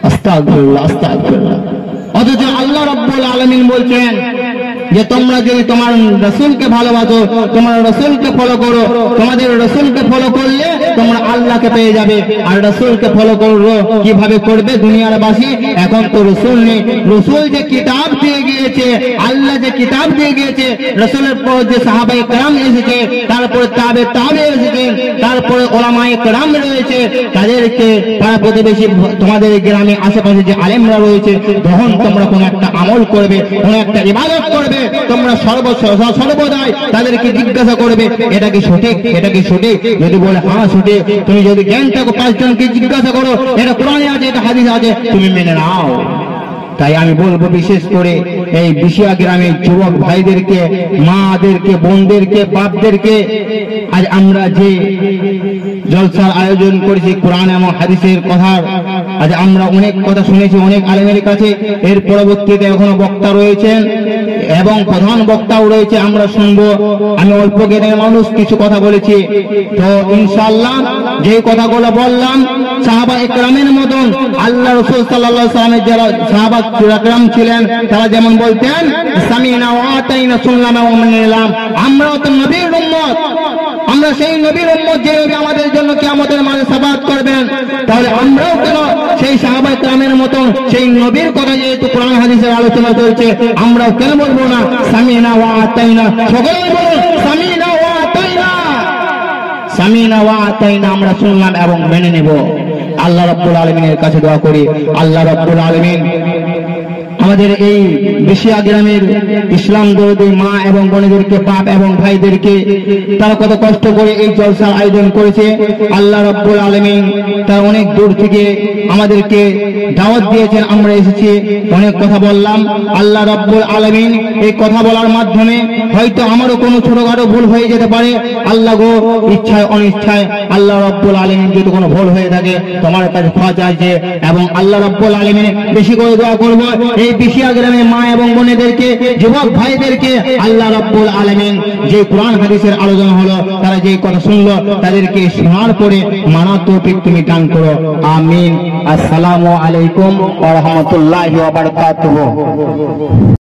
আস্তাগফিরুল্লাহ, আস্তাগফিরুল্লাহ। অথচ আল্লাহ রাব্বুল আলামিন বলছেন যে তোমরা যদি তোমার রাসূলকে ভালোবাসো, তোমার রাসূলকে ফলো করো, তোমাদের রাসূলকে ফলো করলে তোমরা আল্লাহকে পেয়ে যাবে। আর রাসূলকে ফলো করো কিভাবে করবে দুনিয়ার বাসী? এখন তো রাসূল নেই, রাসূল যে কিতাব দিয়ে গিয়েছে, আল্লাহ যে কিতাব দিয়ে গিয়েছে, রাসূলের পর যে সাহাবায়ে কেরাম এসেছে, তারপরে তাবে এসেছে, তারপরে উলামায়ে কেরাম রয়েছে, তাদেরকে পাড়া প্রতিবেশী তোমাদের গ্রামে আশেপাশে যে আলেমরা রয়েছে, তখন তোমরা কোন একটা আমল করবে, কোন একটা ইবাদত করবে, তোমরা সর্বদাই তাদেরকে জিজ্ঞাসা করবে এটা কি সঠিক, এটা কি সঠিক। যদি বলে হ্যাঁ সঠিক, তুমি যদি জ্ঞান থাকো 5 জনকে জিজ্ঞাসা করো এটা কোরআনে আছে, এটা হাদিসে আছে, তুমি মেনে নাও। তাই আমি বলবো বিশেষ করে এই বিশিয়া গ্রামের যুবক ভাইদেরকে, মাদেরকে, বোনদেরকে, বাপদেরকে, আজ আমরা যে জলসার আয়োজন করেছি কোরআন এবং হাদিসের কথার, আজ আমরা অনেক কথা শুনেছি অনেক আলেমের কাছে। এর পরবর্তীতে এখনো বক্তা রয়েছেন এবং প্রধান বক্তাও রয়েছে, আমরা শুনবো। আমি অল্প জ্ঞানের মানুষ, কিছু কথা বলেছি, তো ইনশাআল্লাহ যে কথাগুলো বললাম সাহাবায়ে কেরামের মতন আল্লাহ রাসূল সাল্লাল্লাহু আলাইহি ওয়াসাল্লামের যারা সাহাবা কেরাম ছিলেন তারা যেমন বলতেন সামিনা ওয়া আতাইনা, শুনলাম এবং মেনে নিলাম। আমরাও তো নবীর উম্মত, আমরা সেই নবীর উম্মত যে নবী আমাদের জন্য কিয়ামতের মাঠে শাফাআত করবেন, তাহলে আমরাও কেন সেই সাহাবায়ে কেরামের মতন সেই নবীর কথা যেহেতু কোরআন হাদিসের আলোচনা চলছে, আমরাও কেন বলবো না সামিনা ওয়া আতাইনা? সকলেই বলুন সামিনা ওয়া আতাইনা, সামিনা ওয়া আতাইনা, আমরা শুনলাম এবং মেনে নেব। আল্লাহ রাব্বুল আলামিনের কাছে দোয়া করি, আল্লাহ রাব্বুল আলামিন আমাদের এই বিশিয়া গ্রামের ইসলাম দরদি মা এবং বোনেদেরকে, বাপ এবং ভাইদেরকে, তারা কত কষ্ট করে এই জলসার আয়োজন করেছে। আল্লাহ রাব্বুল আলামিন তারা অনেক দূর থেকে আমাদেরকে দাওয়াত দিয়েছেন, আমরা এসেছি, অনেক কথা বললাম। আল্লাহ রাব্বুল আলামিন এই কথা বলার মাধ্যমে হয়তো আমারও কোনো ছোটখাটো ভুল হয়ে যেতে পারে। আল্লাহ গো, ইচ্ছায় অনিচ্ছায় আল্লাহ রাব্বুল আলামিন যদি কোনো ভুল হয়ে থাকে তোমার কাছে ক্ষমা চাইছে। এবং আল্লাহ রাব্বুল আলামিন বেশি করে দোয়া করবো এই বিশিয়া গ্রামের মা এবং বোনেদেরকে, যুবক ভাইদেরকে, আল্লাহ রাব্বুল আলামিন যে কোরআন হাদিসের আলোচনা হলো, তারা যে কথা শুনলো তাদেরকে শোনার পরে মানার তৌফিক তুমি দান করো, আমিন। আসসালামু আলাইকুম ওয়া রাহমাতুল্লাহি ওয়া বারাকাতুহু।